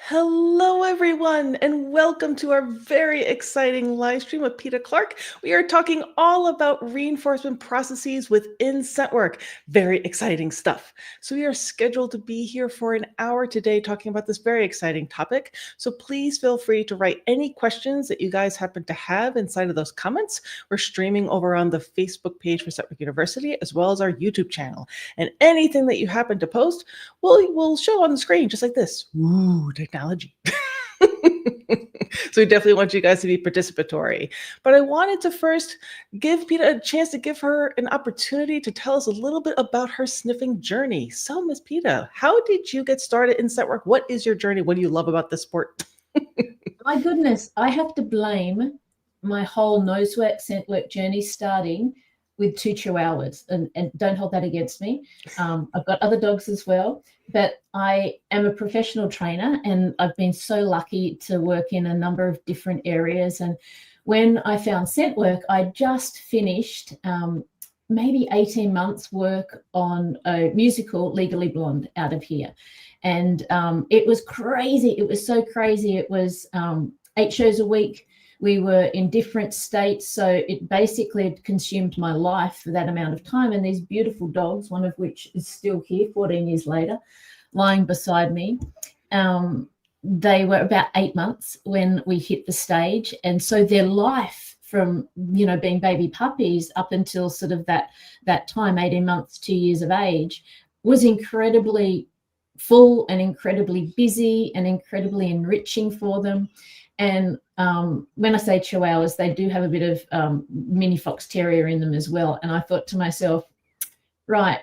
Hello, everyone, and welcome to our very exciting live stream with Peta Clarke. We are talking all about reinforcement processes within scent work. Very exciting stuff. So we are scheduled to be here for an hour today talking about this very exciting topic. So please feel free to write any questions that you guys happen to have inside of those comments. We're streaming over on the Facebook page for Scent Work University, as well as our YouTube channel. And anything that you happen to post, we'll show on the screen just like this. Ooh, technology. So we definitely want you guys to be participatory. But I wanted to first give Peta a chance to give her an opportunity to tell us a little bit about her sniffing journey. So, Miss Peta, how did you get started in scent work? What is your journey? What do you love about this sport? My goodness, I have to blame my whole nose work, scent work journey starting with 2 chihuahuas, and don't hold that against me. I've got other dogs as well, but I am a professional trainer and I've been so lucky to work in a number of different areas. And when I found scent work, I just finished maybe 18 months work on a musical, Legally Blonde, out of here. And it was crazy. It was so crazy. It was 8 shows a week. We were in different states, so it basically consumed my life for that amount of time. And these beautiful dogs, one of which is still here 14 years later, lying beside me, they were about 8 months when we hit the stage. And so their life from, being baby puppies up until sort of that time, 18 months, 2 years of age, was incredibly full and incredibly busy and incredibly enriching for them. And when I say chihuahuas, they do have a bit of mini fox terrier in them as well. And I thought to myself, right,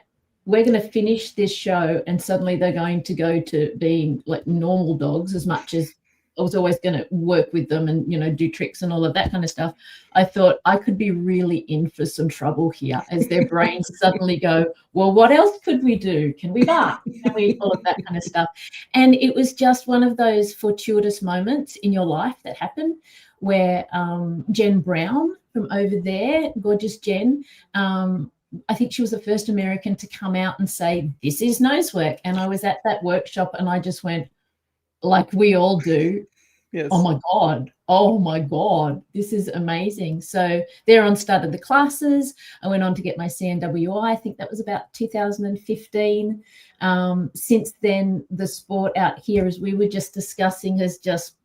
we're going to finish this show and suddenly they're going to go to being like normal dogs. As much as I was always going to work with them and, do tricks and all of that kind of stuff, I thought I could be really in for some trouble here as their brains suddenly go, well, what else could we do? Can we bark? Can we all of that kind of stuff? And it was just one of those fortuitous moments in your life that happened where Jen Brown from over there, gorgeous Jen, I think she was the first American to come out and say, this is nose work. And I was at that workshop and I just went, like we all do. Yes. Oh my God, this is amazing. So there on started the classes. I went on to get my CNWI. I think that was about 2015. Since then, the sport out here, as we were just discussing, has just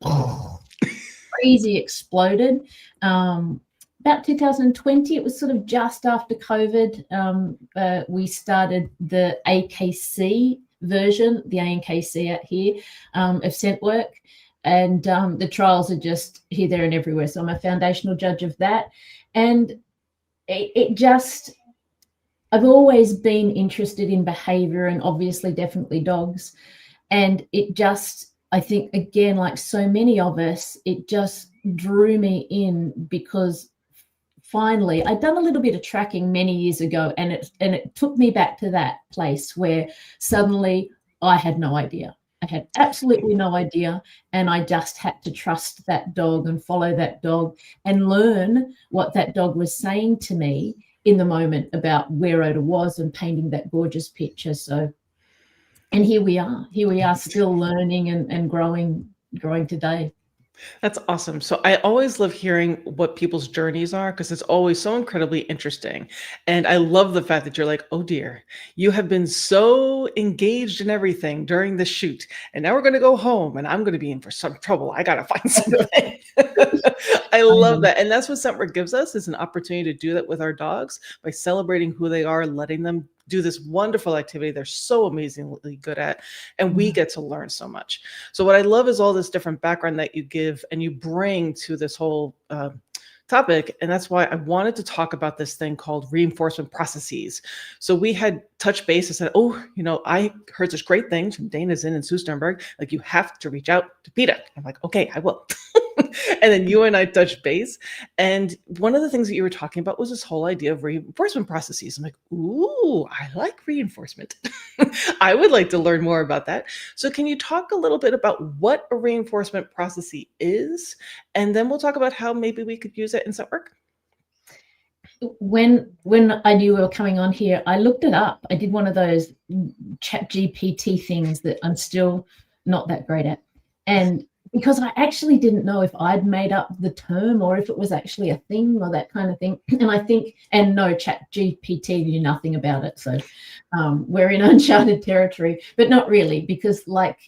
crazy exploded. About 2020, it was sort of just after COVID, we started the AKC version, the ANKC out here, of scent work. And the trials are just here, there and everywhere. So I'm a foundational judge of that. And I've always been interested in behavior and obviously definitely dogs. And I think, again, like so many of us, it just drew me in because finally, I'd done a little bit of tracking many years ago, and it took me back to that place where suddenly I had no idea. I had absolutely no idea, and I just had to trust that dog and follow that dog and learn what that dog was saying to me in the moment about where Oda was and painting that gorgeous picture. So, and here we are still learning and growing today. That's awesome. So I always love hearing what people's journeys are because it's always so incredibly interesting. And I love the fact that you're like, oh dear, you have been so engaged in everything during the shoot. And now we're going to go home and I'm going to be in for some trouble. I got to find something. I love that. And that's what scent work gives us, is an opportunity to do that with our dogs by celebrating who they are, letting them do this wonderful activity they're so amazingly good at, and we get to learn so much. So what I love is all this different background that you give and you bring to this whole topic, and that's why I wanted to talk about this thing called reinforcement processes. So we had touched base and said, oh, I heard such great things from Dana Zinn and Sue Sternberg, like you have to reach out to Peta. I'm like, okay, I will. And then you and I touched base. And one of the things that you were talking about was this whole idea of reinforcement processes. I'm like, ooh, I like reinforcement. I would like to learn more about that. So can you talk a little bit about what a reinforcement process is? And then we'll talk about how maybe we could use it in scent work. When I knew we were coming on here, I looked it up. I did one of those chat GPT things that I'm still not that great at. And because I actually didn't know if I'd made up the term or if it was actually a thing or that kind of thing. And I think, and no, Chat GPT knew nothing about it. So we're in uncharted territory, but not really, because like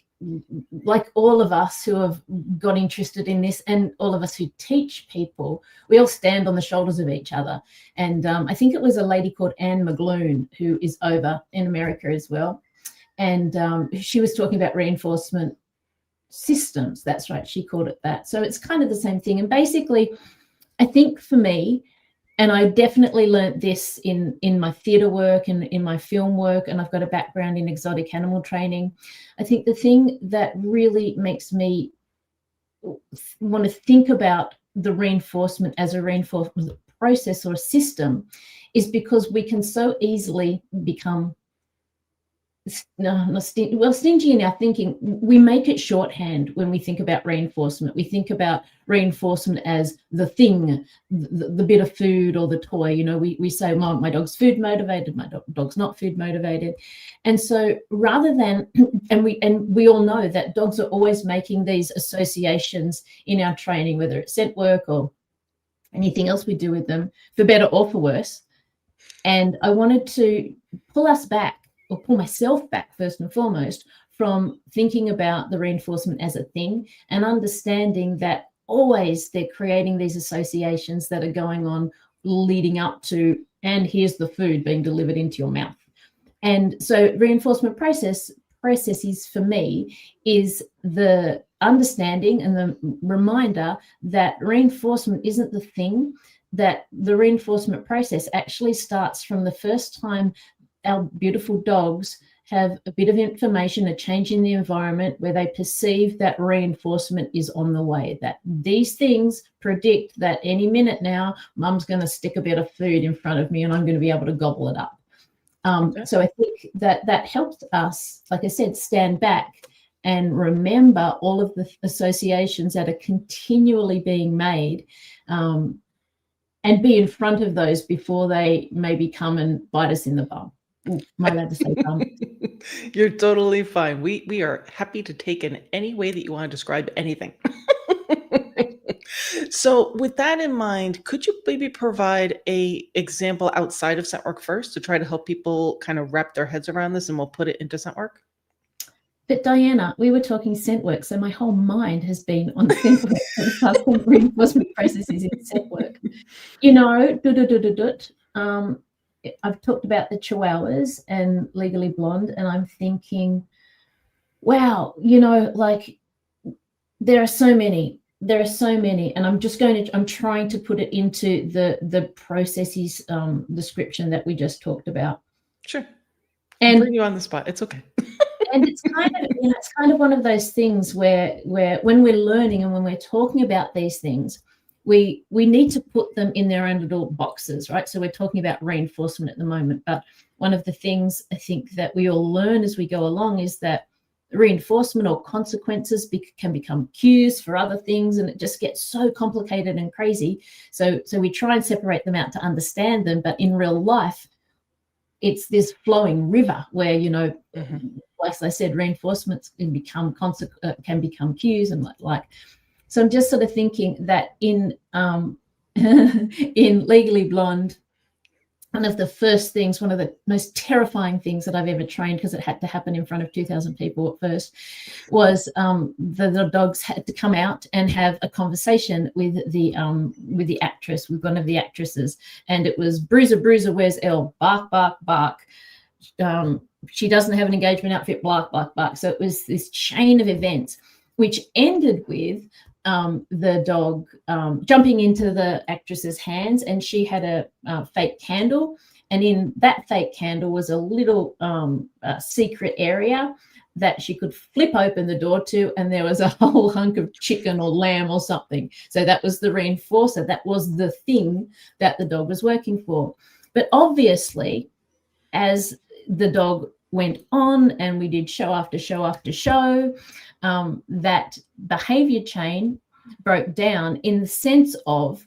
all of us who have got interested in this and all of us who teach people, we all stand on the shoulders of each other. And I think it was a lady called Anne McGloon, who is over in America as well. And she was talking about reinforcement systems. That's right, she called it that. So it's kind of the same thing. And basically, I think for me, and I definitely learned this in my theatre work and in my film work, and I've got a background in exotic animal training. I think the thing that really makes me want to think about the reinforcement as a reinforcement process or a system is because we can so easily become stingy in our thinking. We make it shorthand when we think about reinforcement. We think about reinforcement as the thing, the bit of food or the toy. You know, we say, my dog's food motivated, my dog's not food motivated. And so rather than, and we all know that dogs are always making these associations in our training, whether it's scent work or anything else we do with them, for better or for worse. And I wanted to pull us back, or pull myself back first and foremost, from thinking about the reinforcement as a thing and understanding that always they're creating these associations that are going on leading up to, and here's the food being delivered into your mouth. And so reinforcement processes for me is the understanding and the reminder that reinforcement isn't the thing, that the reinforcement process actually starts from the first time our beautiful dogs have a bit of information, a change in the environment where they perceive that reinforcement is on the way, that these things predict that any minute now, mum's going to stick a bit of food in front of me and I'm going to be able to gobble it up. So I think that helps us, like I said, stand back and remember all of the associations that are continually being made, and be in front of those before they maybe come and bite us in the bum. Am I allowed to say bum? You're totally fine. We are happy to take in any way that you want to describe anything. So with that in mind, could you maybe provide a example outside of scent work first to try to help people kind of wrap their heads around this, and we'll put it into scent work? But Diana, we were talking scent work, so my whole mind has been on scent work for the past reinforcement processes in scent work. You know, I've talked about the Chihuahuas and Legally Blonde, and I'm thinking, wow, you know, like there are so many, and I'm trying to put it into the processes description that we just talked about. Sure. And I'll bring you on the spot. It's okay. And it's kind of one of those things where when we're learning and when we're talking about these things, we need to put them in their own little boxes, right? So we're talking about reinforcement at the moment, but one of the things I think that we all learn as we go along is that reinforcement or consequences can become cues for other things, and it just gets so complicated and crazy. So we try and separate them out to understand them, but in real life, it's this flowing river where, you know, like I said, reinforcements can become cues and like. So I'm just sort of thinking that in in Legally Blonde, one of the most terrifying things that I've ever trained, because it had to happen in front of 2,000 people at first, was the dogs had to come out and have a conversation with the actress, with one of the actresses, and it was Bruiser, Bruiser, where's Elle? Bark, bark, bark. She doesn't have an engagement outfit, bark, bark, bark. So it was this chain of events, which ended with the dog jumping into the actress's hands, and she had a fake candle, and in that fake candle was a little secret area that she could flip open the door to, and there was a whole hunk of chicken or lamb or something. So that was the reinforcer. That was the thing that the dog was working for. But obviously, as the dog went on and we did show after show after show, that behavior chain broke down in the sense of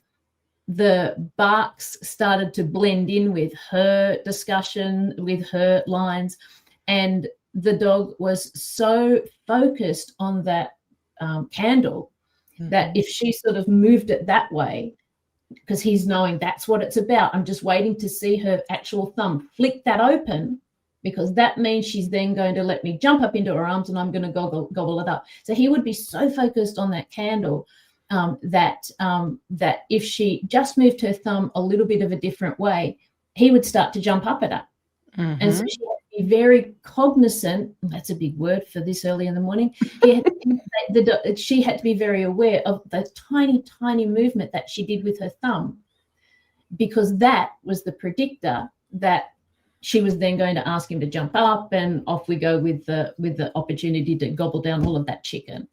the barks started to blend in with her discussion, with her lines, and the dog was so focused on that candle, that if she sort of moved it that way, because he's knowing that's what it's about, I'm just waiting to see her actual thumb flick that open, because that means she's then going to let me jump up into her arms and I'm going to gobble it up. So he would be so focused on that candle that if she just moved her thumb a little bit of a different way, he would start to jump up at her. And so she had to be very cognizant. That's a big word for this early in the morning. She had to be very aware of the tiny, tiny movement that she did with her thumb, because that was the predictor that she was then going to ask him to jump up, and off we go with the opportunity to gobble down all of that chicken.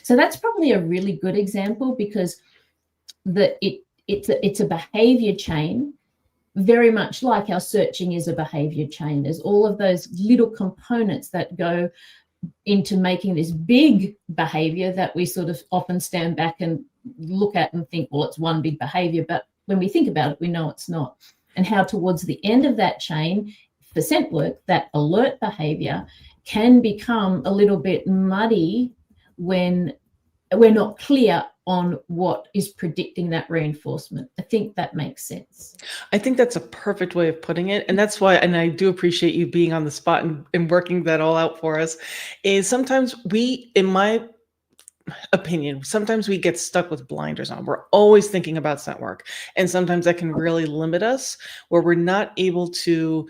So that's probably a really good example, because it's a behavior chain, very much like our searching is a behavior chain. There's all of those little components that go into making this big behavior that we sort of often stand back and look at and think, well, it's one big behavior. But when we think about it, we know it's not. And how towards the end of that chain, for scent work, that alert behavior can become a little bit muddy when we're not clear on what is predicting that reinforcement. I think that makes sense. I think that's a perfect way of putting it. And that's why, and I do appreciate you being on the spot and working that all out for us, is sometimes we, in my opinion, sometimes we get stuck with blinders on. We're always thinking about scent work. And sometimes that can really limit us, where we're not able to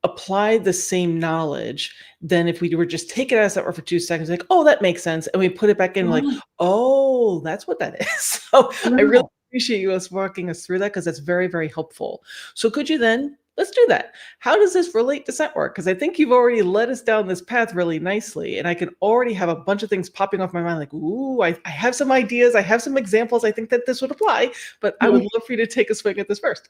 apply the same knowledge than if we were just take it as that were for 2 seconds, like, oh, that makes sense. And we put it back in like, oh, that's what that is. So I really appreciate you walking us through that, because that's very, very helpful. So could you then, let's do that. How does this relate to scent work? Because I think you've already led us down this path really nicely. And I can already have a bunch of things popping off my mind, like, ooh, I have some ideas. I have some examples. I think that this would apply, but I would love for you to take a swing at this first.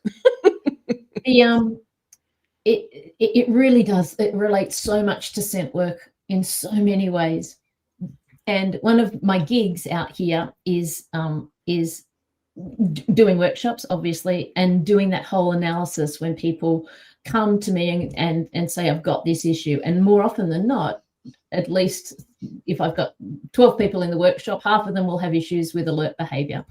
It really does. It relates so much to scent work in so many ways. And one of my gigs out here is doing workshops, obviously, and doing that whole analysis when people come to me and say, I've got this issue. And more often than not, at least if I've got 12 people in the workshop, half of them will have issues with alert behavior.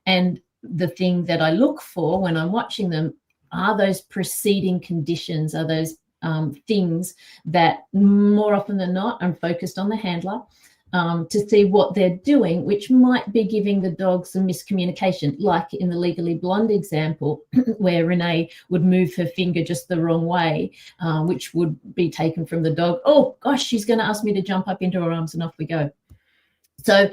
And the thing that I look for when I'm watching them are those preceding conditions, are those things that more often than not, I'm focused on the handler to see what they're doing, which might be giving the dog some miscommunication, like in the Legally Blonde example, where Renee would move her finger just the wrong way, which would be taken from the dog. Oh, gosh, she's going to ask me to jump up into her arms, and off we go. So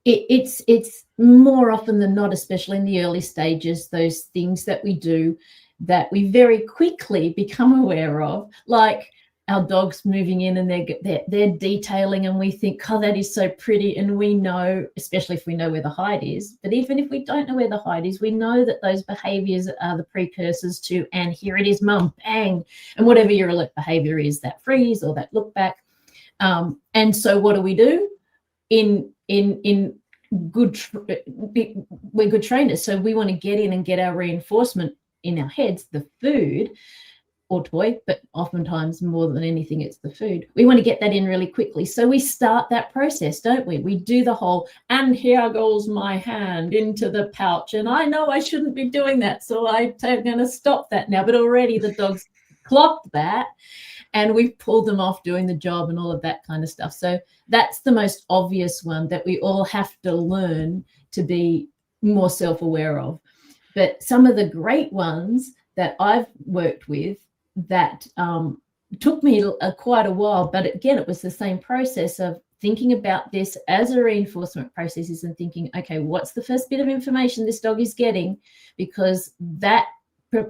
it's more often than not, especially in the early stages, those things that we do that we very quickly become aware of, like our dogs moving in and they're detailing, and we think, oh, that is so pretty. And we know, especially if we know where the hide is, but even if we don't know where the hide is, we know that those behaviors are the precursors to, and here it is, mum, bang. And whatever your alert behavior is, that freeze or that look back. And so what do? We're good trainers. So we want to get in and get our reinforcement in our heads, the food or toy, but oftentimes more than anything, it's the food. We want to get that in really quickly. So we start that process, don't we? We do the whole, and here goes my hand into the pouch. And I know I shouldn't be doing that, so I'm going to stop that now. But already the dog's clocked that, and we've pulled them off doing the job and all of that kind of stuff. So that's the most obvious one that we all have to learn to be more self-aware of. But some of the great ones that I've worked with that took me quite a while, but again, it was the same process of thinking about this as a reinforcement process and thinking, okay, what's the first bit of information this dog is getting? Because that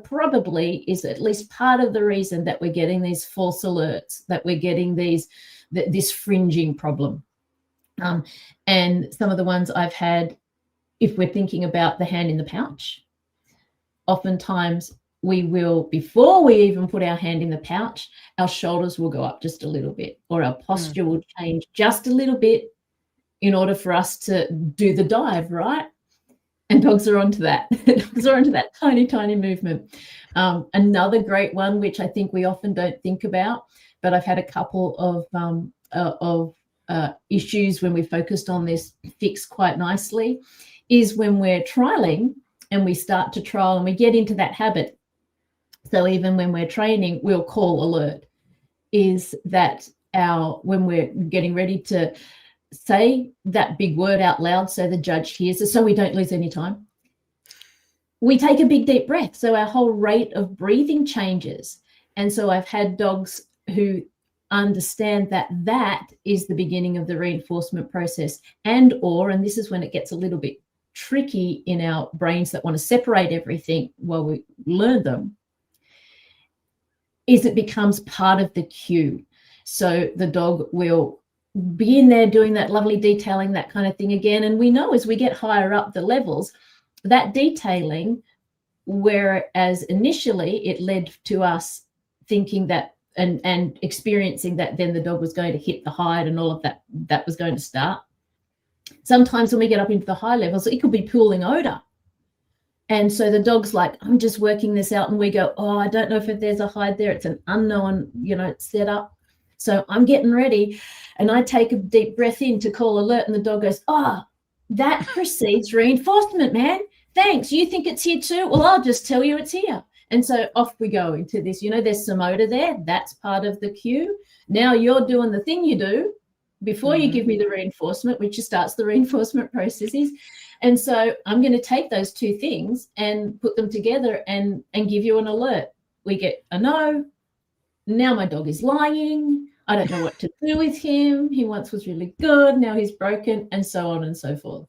probably is at least part of the reason that we're getting these false alerts, that we're getting this fringing problem. And some of the ones I've had, if we're thinking about the hand in the pouch, oftentimes we will, before we even put our hand in the pouch, our shoulders will go up just a little bit, or our posture will change just a little bit in order for us to do the dive, right? And dogs are onto that. Dogs are onto that tiny, tiny movement. Another great one, which I think we often don't think about, but I've had a couple of issues when we focused on this fix quite nicely is when we're trialing and we start to trial and we get into that habit. So even when we're training, we'll call alert. Is that when we're getting ready to say that big word out loud so the judge hears us, so we don't lose any time, we take a big deep breath. So our whole rate of breathing changes. And so I've had dogs who understand that that is the beginning of the reinforcement process, and this is when it gets a little bit tricky in our brains that want to separate everything while we learn them, is it becomes part of the cue. So the dog will be in there doing that lovely detailing, that kind of thing again. And we know as we get higher up the levels, that detailing, whereas initially it led to us thinking that and experiencing that then the dog was going to hit the hide and all of that was going to start. Sometimes when we get up into the high levels, it could be pooling odor. And so the dog's like, I'm just working this out. And we go, oh, I don't know if there's a hide there. It's an unknown, setup. So I'm getting ready. And I take a deep breath in to call alert. And the dog goes, oh, that precedes reinforcement, man. Thanks. You think it's here too? Well, I'll just tell you it's here. And so off we go into this. There's some odor there. That's part of the cue. Now you're doing the thing you do before you give me the reinforcement, which starts the reinforcement processes. And so I'm going to take those two things and put them together and give you an alert. We get a no. Now my dog is lying. I don't know what to do with him. He once was really good. Now he's broken, and so on and so forth.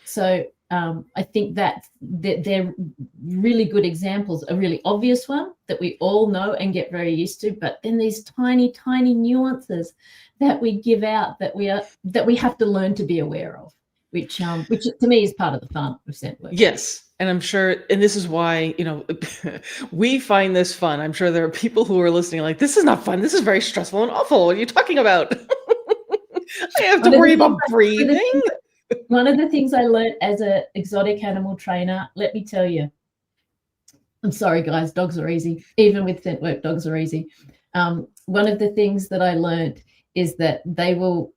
So I think that they're really good examples. A really obvious one that we all know and get very used to, but then these tiny, tiny nuances that we give out that we have to learn to be aware of, which to me is part of the fun of scent work. Yes. And I'm sure, and this is why, we find this fun. I'm sure there are people who are listening like, this is not fun. This is very stressful and awful. What are you talking about? I have to worry about breathing. One of the things I learned as an exotic animal trainer, let me tell you, I'm sorry, guys, dogs are easy. Even with scent work, dogs are easy. One of the things that I learned is that they will,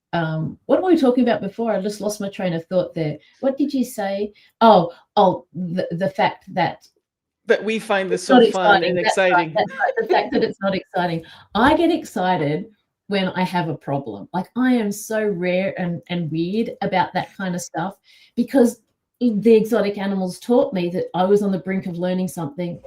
what were we talking about before? I just lost my train of thought there. What did you say? The fact that we find this so fun and exciting. That's right. The fact that it's not exciting. I get excited when I have a problem. Like, I am so rare and weird about that kind of stuff, because the exotic animals taught me that I was on the brink of learning something.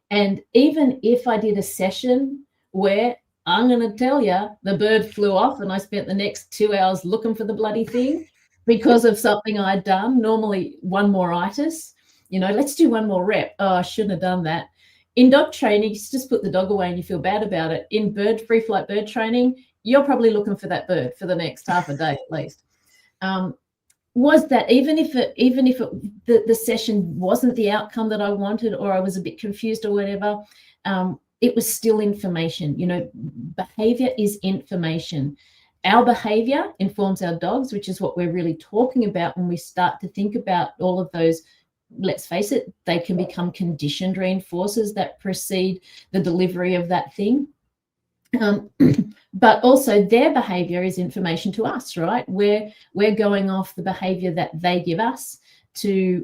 And even if I did a session where, I'm going to tell you, the bird flew off and I spent the next 2 hours looking for the bloody thing because of something I'd done, normally one more itis, let's do one more rep. Oh, I shouldn't have done that. In dog training, you just put the dog away and you feel bad about it. In free flight bird training, you're probably looking for that bird for the next half a day at least. Was that even if the session wasn't the outcome that I wanted, or I was a bit confused or whatever, it was still information. Behavior is information. Our behavior informs our dogs, which is what we're really talking about when we start to think about all of those. Let's face it, they can become conditioned reinforcers that precede the delivery of that thing. But also their behavior is information to us, right? We're going off the behavior that they give us to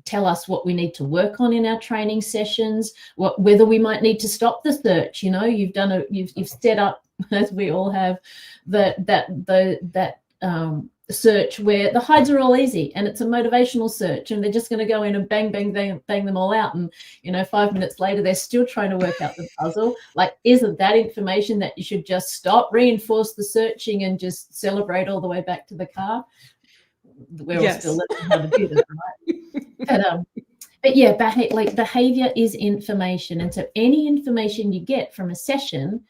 tell us what we need to work on in our training sessions, whether we might need to stop the search. You've set up, as we all have, that search where the hides are all easy and it's a motivational search and they're just going to go in and bang them all out, and 5 minutes later they're still trying to work out the puzzle. Like, isn't that information that you should just stop, reinforce the searching, and just celebrate all the way back to the car? We're all still learning how to do that, right? But yeah, behavior is information, and so any information you get from a session,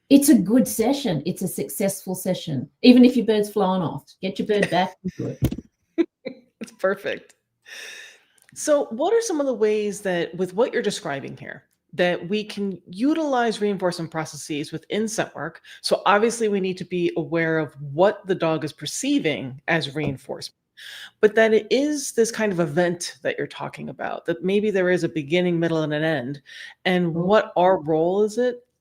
it's a good session. It's a successful session. Even if your bird's flown off, get your bird back. It's perfect. So what are some of the ways that, with what you're describing here, that we can utilize reinforcement processes within scent work? So obviously we need to be aware of what the dog is perceiving as reinforcement, but that it is this kind of event that you're talking about, that maybe there is a beginning, middle, and an end, and what our role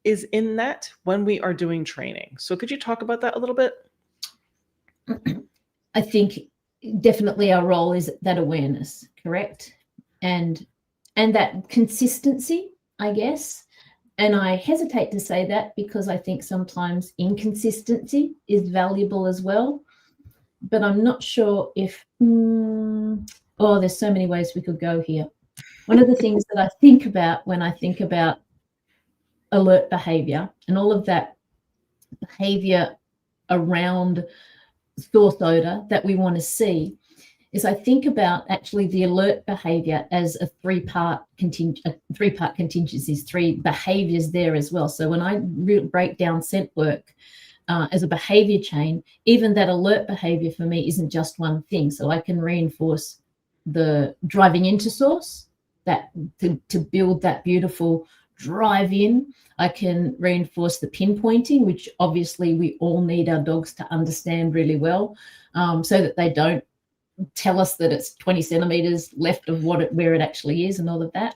is in that when we are doing training. So could you talk about that a little bit? I think definitely our role is that awareness, correct? And that consistency, I guess. And I hesitate to say that because I think sometimes inconsistency is valuable as well. But I'm not sure if, there's so many ways we could go here. One of the things that I think about when I think about alert behavior and all of that behavior around source odor that we want to see is I think about actually the alert behavior as a three-part contingencies, three behaviors there as well. So when I break down scent work as a behavior chain, even that alert behavior for me isn't just one thing. So I can reinforce the driving into source, that to build that beautiful drive in. I can reinforce the pinpointing, which obviously we all need our dogs to understand really well, so that they don't tell us that it's 20 centimeters left of where it actually is and all of that.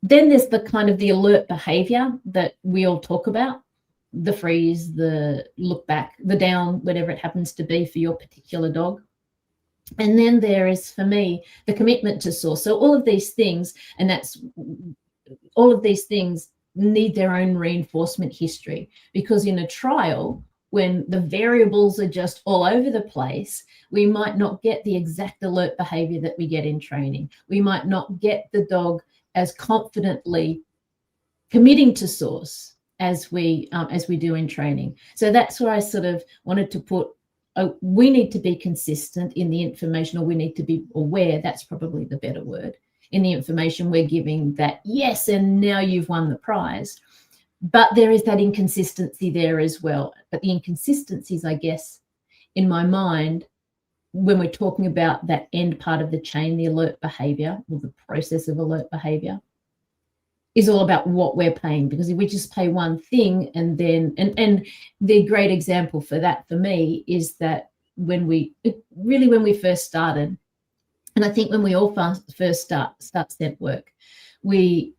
Then there's the kind of the alert behavior that we all talk about, the freeze, the look back, the down, whatever it happens to be for your particular dog. And then there is, for me, the commitment to source. So all of these things, all of these things need their own reinforcement history, because in a trial, when the variables are just all over the place, we might not get the exact alert behavior that we get in training. We might not get the dog as confidently committing to source as we do in training. So that's where I sort of wanted to put, we need to be consistent in the information, or we need to be aware, that's probably the better word, in the information we're giving, that yes, and now you've won the prize. But there is that inconsistency there as well. But the inconsistencies, I guess, in my mind, when we're talking about that end part of the chain, the alert behavior, or the process of alert behavior, is all about what we're paying. Because if we just pay one thing, and then, and the great example for that for me is that when we first started, and I think when we all first start scent work, we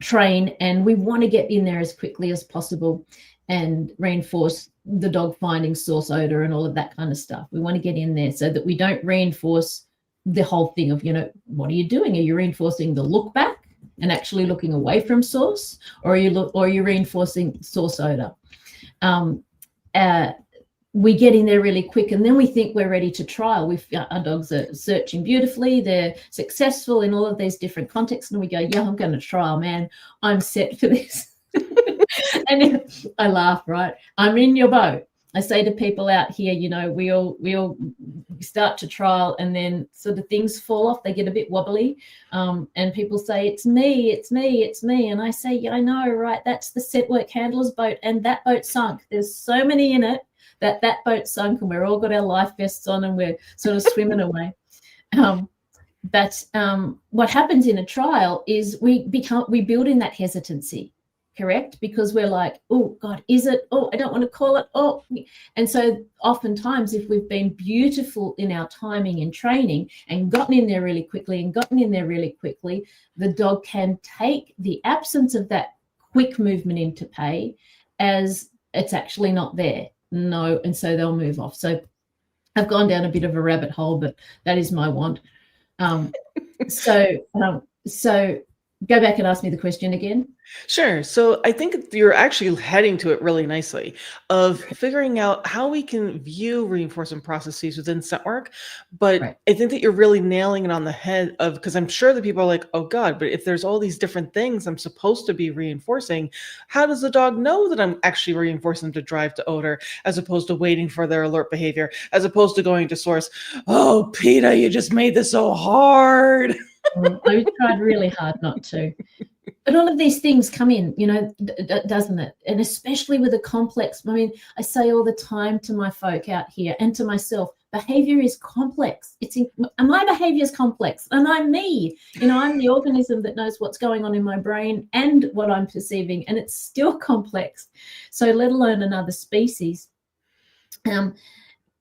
train and we want to get in there as quickly as possible and reinforce the dog finding source odor and all of that kind of stuff. We want to get in there so that we don't reinforce the whole thing of, what are you doing? Are you reinforcing the look back and actually looking away from source, or are you reinforcing source odor? We get in there really quick, and then we think we're ready to trial. Our dogs are searching beautifully, they're successful in all of these different contexts, and we go, yeah, I'm going to trial, man. I'm set for this. And I laugh, right? I'm in your boat. I say to people out here, we all start to trial, and then sort of things fall off. They get a bit wobbly, and people say, it's me. And I say, yeah, I know, right? That's the scent work handler's boat, and that boat sunk. There's so many in it that boat sunk, and we're all got our life vests on, and we're sort of swimming away. But what happens in a trial is we build in that hesitancy, correct? Because we're like, oh God, is it? Oh, I don't want to call it. Oh, and so oftentimes, if we've been beautiful in our timing and training and gotten in there really quickly, the dog can take the absence of that quick movement into pay as it's actually not there. No, and so they'll move off. So I've gone down a bit of a rabbit hole, but that is my want. So go back and ask me the question again. Sure. So I think you're actually heading to it really nicely, of figuring out how we can view reinforcement processes within scent work. But Right. I think that you're really nailing it on the head, of because I'm sure that people are like, oh God, but if there's all these different things I'm supposed to be reinforcing, how does the dog know that I'm actually reinforcing them to drive to odor, as opposed to waiting for their alert behavior, as opposed to going to source? Oh, Peta, you just made this so hard. I tried really hard not to. But all of these things come in, doesn't it? And especially with a complex, I say all the time to my folk out here and to myself, behavior is complex. My behavior is complex, and I'm me. I'm the organism that knows what's going on in my brain and what I'm perceiving, and it's still complex. So let alone another species.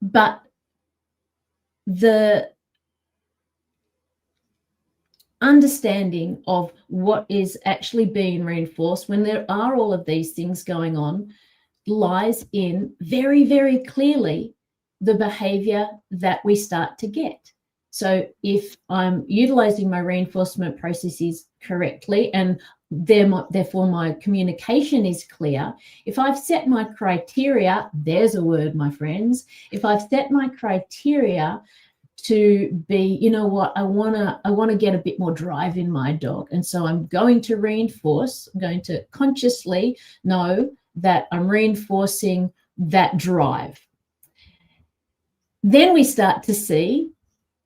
But the understanding of what is actually being reinforced when there are all of these things going on lies in very, very clearly the behavior that we start to get. So if I'm utilizing my reinforcement processes correctly and therefore my communication is clear, if I've set my criteria, there's a word, my friends, if I've set my criteria to be, you know what, I want to get a bit more drive in my dog, and so I'm going to reinforce, I'm going to consciously know that I'm reinforcing that drive. Then we start to see,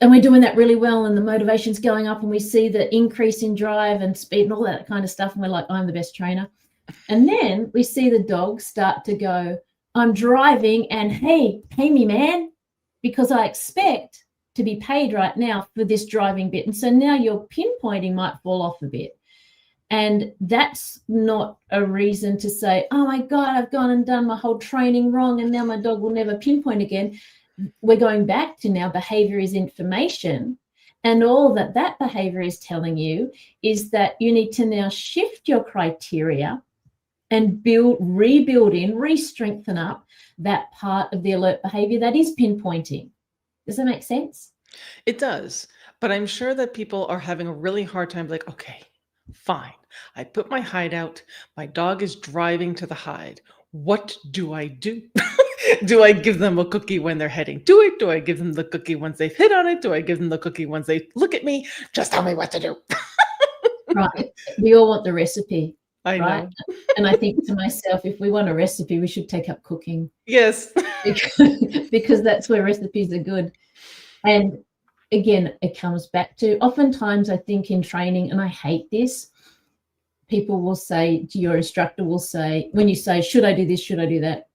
and we're doing that really well, and the motivation's going up, and we see the increase in drive and speed and all that kind of stuff, and we're like, I'm the best trainer. And then we see the dog start to go, I'm driving, and hey, pay me, man, because I expect to be paid right now for this driving bit. And so now your pinpointing might fall off a bit. And that's not a reason to say, oh my God, I've gone and done my whole training wrong, and now my dog will never pinpoint again. We're going back to now behavior is information. And all that behavior is telling you is that you need to now shift your criteria and re-strengthen up that part of the alert behavior that is pinpointing. Does that make sense? It does. But I'm sure that people are having a really hard time, like, okay, fine. I put my hide out. My dog is driving to the hide. What do I do? Do I give them a cookie when they're heading to it? Do I give them the cookie once they've hit on it? Do I give them the cookie once they look at me? Just tell me what to do. Right. We all want the recipe. I right? know. And I think to myself, if we want a recipe, we should take up cooking. Yes. because that's where recipes are good. And again, it comes back to, oftentimes I think in training, and I hate this, people will say, your instructor will say, when you say, should I do this, should I do that?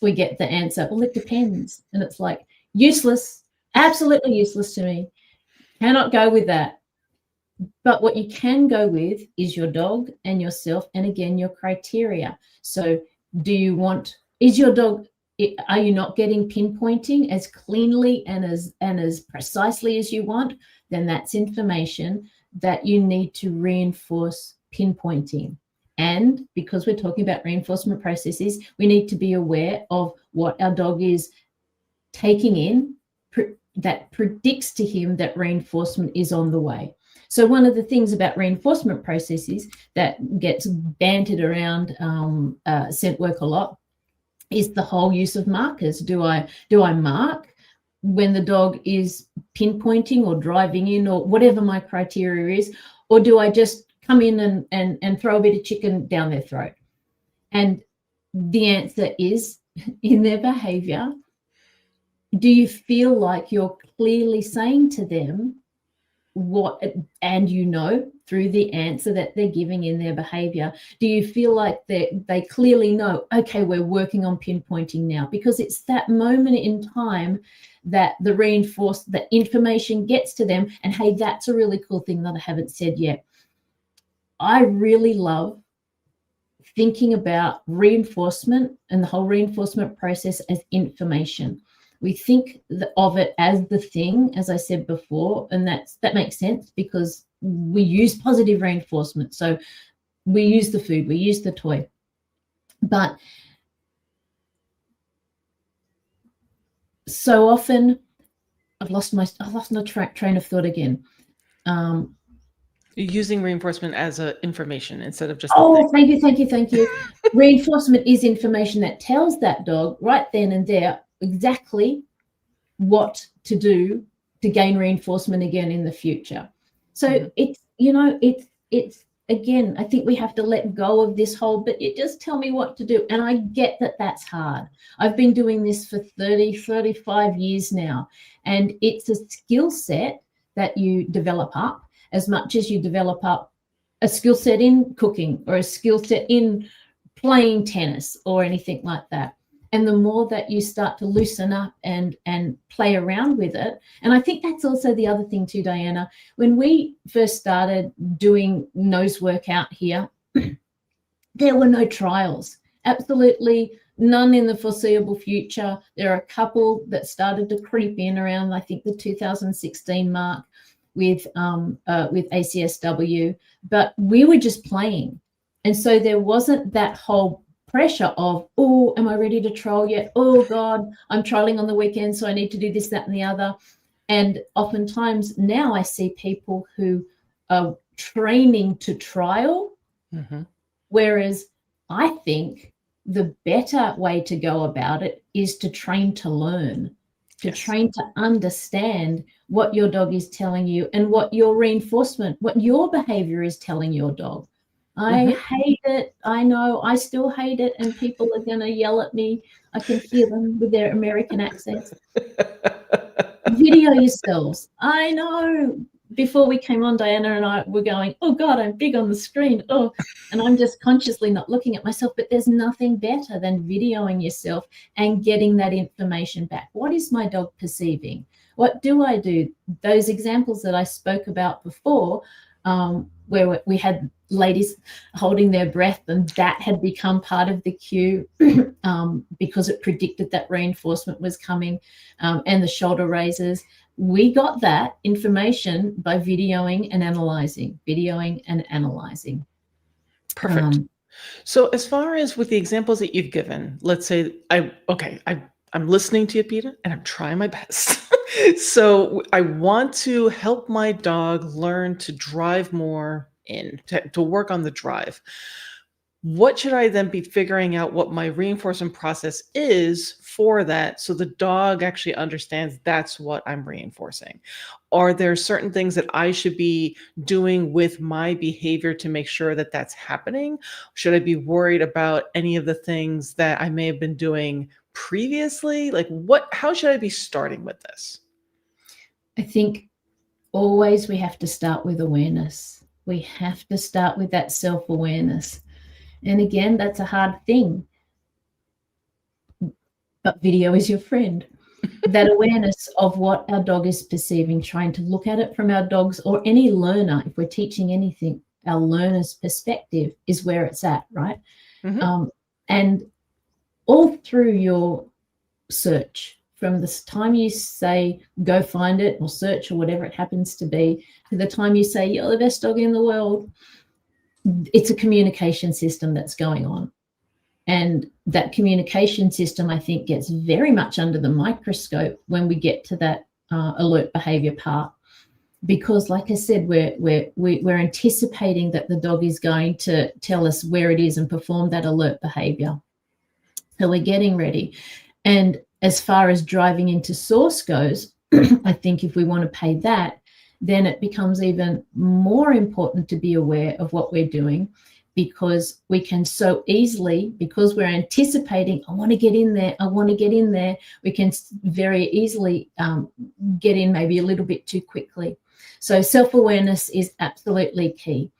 We get the answer, well, it depends. And it's like, useless, absolutely useless to me. Cannot go with that. But what you can go with is your dog and yourself, and again, your criteria. So do you want, is your dog, are you not getting pinpointing as cleanly and as precisely as you want? Then that's information that you need to reinforce pinpointing. And because we're talking about reinforcement processes, we need to be aware of what our dog is taking in that predicts to him that reinforcement is on the way. So one of the things about reinforcement processes that gets bantered around scent work a lot is the whole use of markers. Do I mark when the dog is pinpointing or driving in or whatever my criteria is, or do I just come in and throw a bit of chicken down their throat? And the answer is, in their behavior, do you feel like you're clearly saying to them what, and you know through the answer that they're giving in their behavior, do you feel like they clearly know, okay, we're working on pinpointing now? Because it's that moment in time that the information gets to them. And hey, that's a really cool thing that I haven't said yet. I really love thinking about reinforcement and the whole reinforcement process as information. We think of it as the thing, as I said before, and that makes sense because we use positive reinforcement. So we use the food, we use the toy. But so often, I've lost my train of thought again. Using reinforcement as information instead of just. Oh, thank you. Reinforcement is information that tells that dog right then and there exactly what to do to gain reinforcement again in the future. So it's again, I think we have to let go of this whole, but you just tell me what to do. And I get that that's hard. I've been doing this for 35 years now, and it's a skill set that you develop up as much as you develop up a skill set in cooking or a skill set in playing tennis or anything like that. And the more that you start to loosen up and play around with it. And I think that's also the other thing too, Diana. When we first started doing nose work out here, there were no trials. Absolutely none in the foreseeable future. There are a couple that started to creep in around, I think, the 2016 mark with ACSW, but we were just playing. And so there wasn't that whole pressure of, oh, am I ready to trial yet? Oh God, I'm trialing on the weekend, so I need to do this, that, and the other. And oftentimes now I see people who are training to trial, whereas I think the better way to go about it is to train to learn, to train to understand what your dog is telling you and what your reinforcement, what your behavior is telling your dog. I hate it. I know I still hate it, and people are going to yell at me. I can hear them with their American accents. Video yourselves. I know. Before we came on, Diana and I were going, oh God, I'm big on the screen. Oh, and I'm just consciously not looking at myself, but there's nothing better than videoing yourself and getting that information back. What is my dog perceiving? What do I do? Those examples that I spoke about before, where we had ladies holding their breath, and that had become part of the cue because it predicted that reinforcement was coming, and the shoulder raises. We got that information by videoing and analyzing. Perfect. So as far as with the examples that you've given, let's say I'm listening to you, Peta, and I'm trying my best. So I want to help my dog learn to drive more to work on the drive. What should I then be figuring out what my reinforcement process is for that, so the dog actually understands that's what I'm reinforcing? Are there certain things that I should be doing with my behavior to make sure that that's happening? Should I be worried about any of the things that I may have been doing previously? Like how should I be starting with this? I think always we have to start with awareness. We have to start with that self-awareness. And again, that's a hard thing. But video is your friend. That awareness of what our dog is perceiving, trying to look at it from our dog's or any learner, if we're teaching anything, our learner's perspective is where it's at, right? And all through your search, from the time you say, go find it or search or whatever it happens to be, to the time you say, you're the best dog in the world, it's a communication system that's going on. And that communication system, I think, gets very much under the microscope when we get to that alert behavior part, because, like I said, we're anticipating that the dog is going to tell us where it is and perform that alert behavior. So we're getting ready. And as far as driving into source goes, I think if we want to pay that, then it becomes even more important to be aware of what we're doing, because we can so easily, because we're anticipating, I want to get in there, we can very easily get in maybe a little bit too quickly. So self-awareness is absolutely key.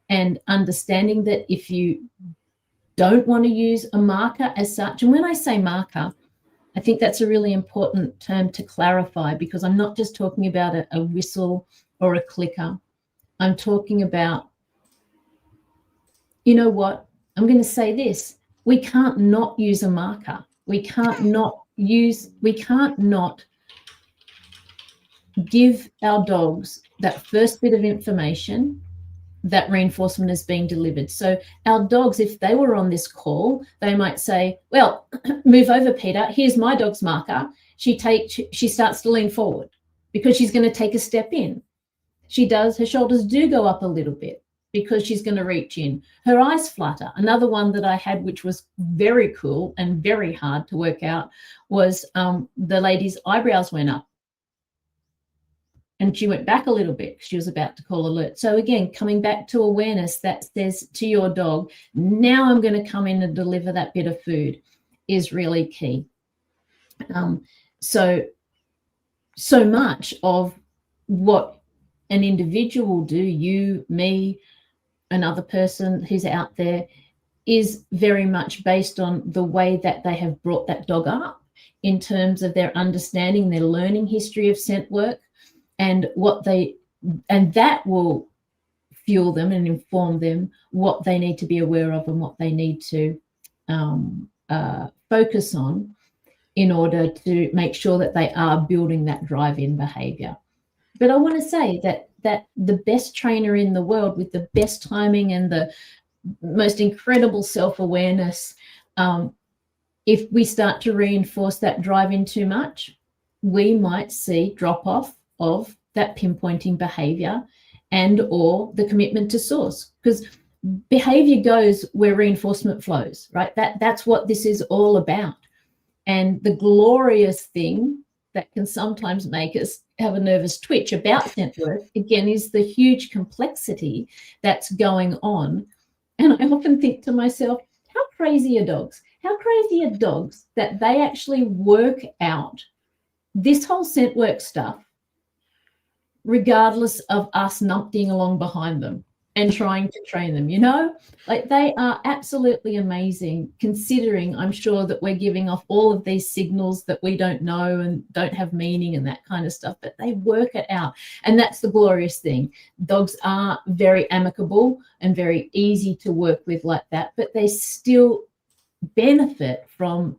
And understanding that if you don't want to use a marker as such, and when I say marker, I think that's a really important term to clarify, because I'm not just talking about a whistle or a clicker. I'm talking about, you know what, I'm going to say this, we can't not use a marker. We can't not give our dogs that first bit of information that reinforcement is being delivered. So our dogs, if they were on this call, they might say, well, move over, Peter, here's my dog's marker. She starts to lean forward because she's going to take a step in. Her shoulders do go up a little bit because she's going to reach in. Her eyes flutter. Another one that I had, which was very cool and very hard to work out, was the lady's eyebrows went up. And she went back a little bit. She was about to call alert. So again, coming back to awareness that says to your dog, now I'm going to come in and deliver that bit of food, is really key. So much of what an individual will do, you, me, another person who's out there, is very much based on the way that they have brought that dog up in terms of their understanding, their learning history of scent work, and that will fuel them and inform them what they need to be aware of and what they need to focus on in order to make sure that they are building that drive-in behavior. But I want to say that the best trainer in the world with the best timing and the most incredible self-awareness If we start to reinforce that drive-in too much, we might see drop-off of that pinpointing behavior and or the commitment to source, because behavior goes where reinforcement flows, right? That's what this is all about. And the glorious thing that can sometimes make us have a nervous twitch about scent work, again, is the huge complexity that's going on. And I often think to myself, how crazy are dogs? How crazy are dogs that they actually work out this whole scent work stuff regardless of us numptying along behind them and trying to train them, you know? Like, they are absolutely amazing, considering I'm sure that we're giving off all of these signals that we don't know and don't have meaning and that kind of stuff, but they work it out. And that's the glorious thing. Dogs are very amicable and very easy to work with like that, but they still benefit from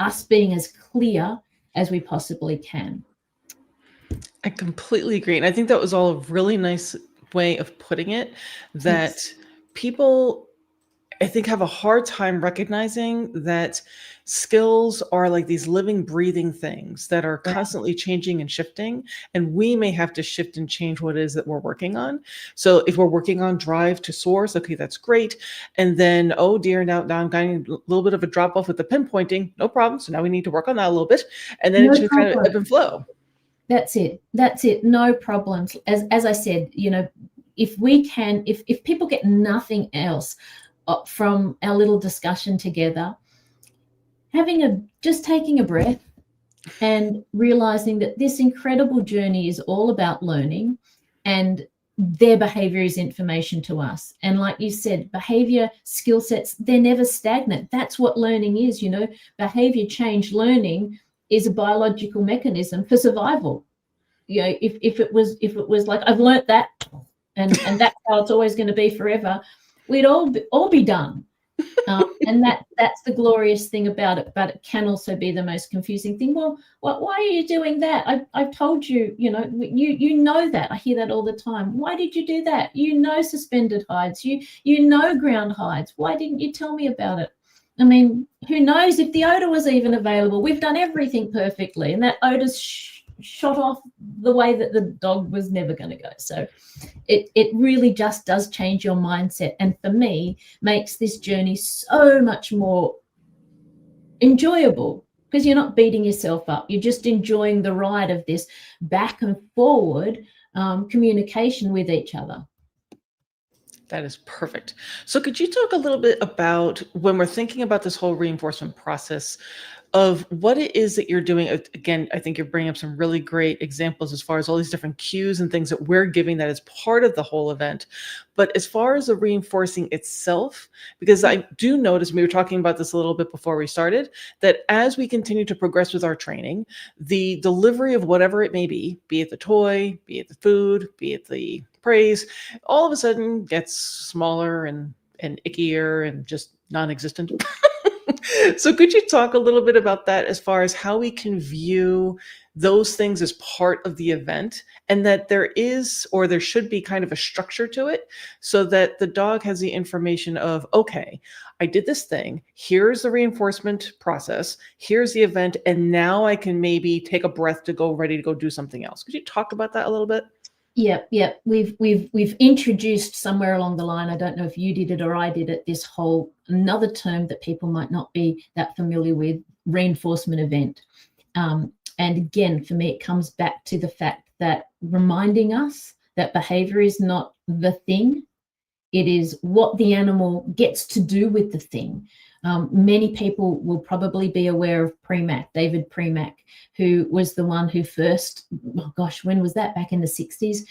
us being as clear as we possibly can. I completely agree. And I think that was all a really nice way of putting it, that Yes. people, I think, have a hard time recognizing that skills are like these living, breathing things that are Right. constantly changing and shifting. And we may have to shift and change what it is that we're working on. So if we're working on drive to source, okay, that's great. And then, oh dear, now I'm getting a little bit of a drop off with the pinpointing. No problem. So now we need to work on that a little bit. And then it No should kind of problem. ebb and flow. That's it. That's it. No problems. As I said, you know, if we can, if people get nothing else from our little discussion together, just taking a breath and realizing that this incredible journey is all about learning, and their behavior is information to us. And like you said, behavior skill sets, they're never stagnant. That's what learning is, you know. Behavior change learning is a biological mechanism for survival. You know, if it was like, I've learnt that and that's how it's always going to be forever, we'd all be done. And that's the glorious thing about it, but it can also be the most confusing thing. Well, why are you doing that? I've told you, you know, you know that. I hear that all the time. Why did you do that? You know, suspended hides. You know, ground hides. Why didn't you tell me about it? I mean, who knows if the odor was even available? We've done everything perfectly, and that odor's shot off the way that the dog was never going to go. So it really just does change your mindset, and for me makes this journey so much more enjoyable, because you're not beating yourself up. You're just enjoying the ride of this back and forward communication with each other. That is perfect. So could you talk a little bit about, when we're thinking about this whole reinforcement process, of what it is that you're doing? Again, I think you're bringing up some really great examples as far as all these different cues and things that we're giving that is part of the whole event. But as far as the reinforcing itself, because I do notice, we were talking about this a little bit before we started, that as we continue to progress with our training, the delivery of whatever it may be it the toy, be it the food, be it the praise, all of a sudden gets smaller and ickier and just non-existent. So could you talk a little bit about that, as far as how we can view those things as part of the event, and that there is, or there should be, kind of a structure to it, so that the dog has the information of, okay, I did this thing, here's the reinforcement process, here's the event, and now I can maybe take a breath to go ready to go do something else. Could you talk about that a little bit? Yeah. We've introduced somewhere along the line, I don't know if you did it or I did it, this whole another term that people might not be that familiar with, reinforcement event. And again, for me, it comes back to the fact that reminding us that behavior is not the thing, it is what the animal gets to do with the thing. Many people will probably be aware of David Premack, who was the one who first, oh gosh, when was that? Back in the 60s,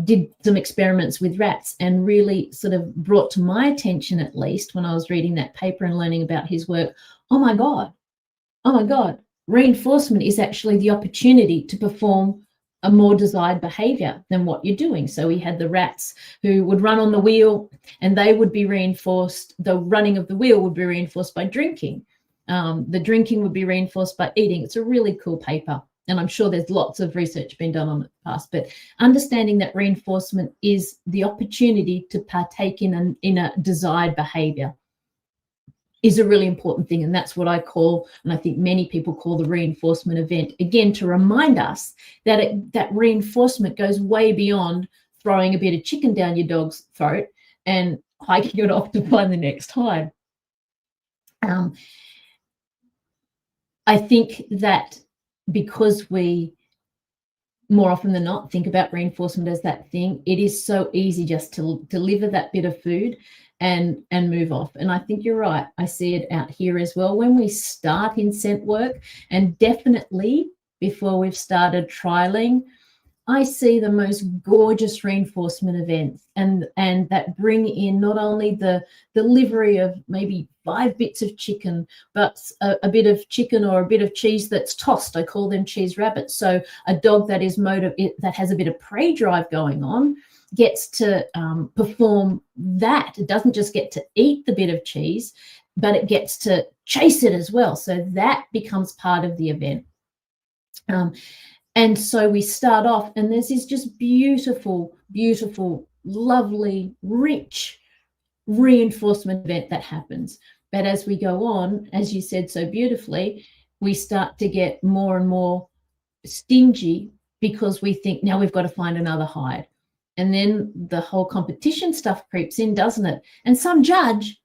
did some experiments with rats, and really sort of brought to my attention, at least when I was reading that paper and learning about his work, oh my God, reinforcement is actually the opportunity to perform a more desired behavior than what you're doing. So we had the rats who would run on the wheel, and they would be reinforced. The running of the wheel would be reinforced by drinking. The drinking would be reinforced by eating. It's a really cool paper, and I'm sure there's lots of research been done on it past, but understanding that reinforcement is the opportunity to partake in a desired behavior is a really important thing. And that's what I call, and I think many people call, the reinforcement event, again, to remind us that that reinforcement goes way beyond throwing a bit of chicken down your dog's throat and hiking it off to find the next hide. I think that because we more often than not think about reinforcement as that thing, it is so easy just to deliver that bit of food and move off. And I think you're right. I see it out here as well. When we start in scent work, and definitely before we've started trialing, I see the most gorgeous reinforcement events, and that bring in not only the delivery of maybe 5 bits of chicken, but a bit of chicken or a bit of cheese that's tossed. I call them cheese rabbits. So a dog that is that has a bit of prey drive going on gets to perform that. It doesn't just get to eat the bit of cheese, but it gets to chase it as well. So that becomes part of the event. And so we start off, and there's this just beautiful, beautiful, lovely, rich reinforcement event that happens. But as we go on, as you said so beautifully, we start to get more and more stingy because we think, now we've got to find another hide. And then the whole competition stuff creeps in, doesn't it? And some judge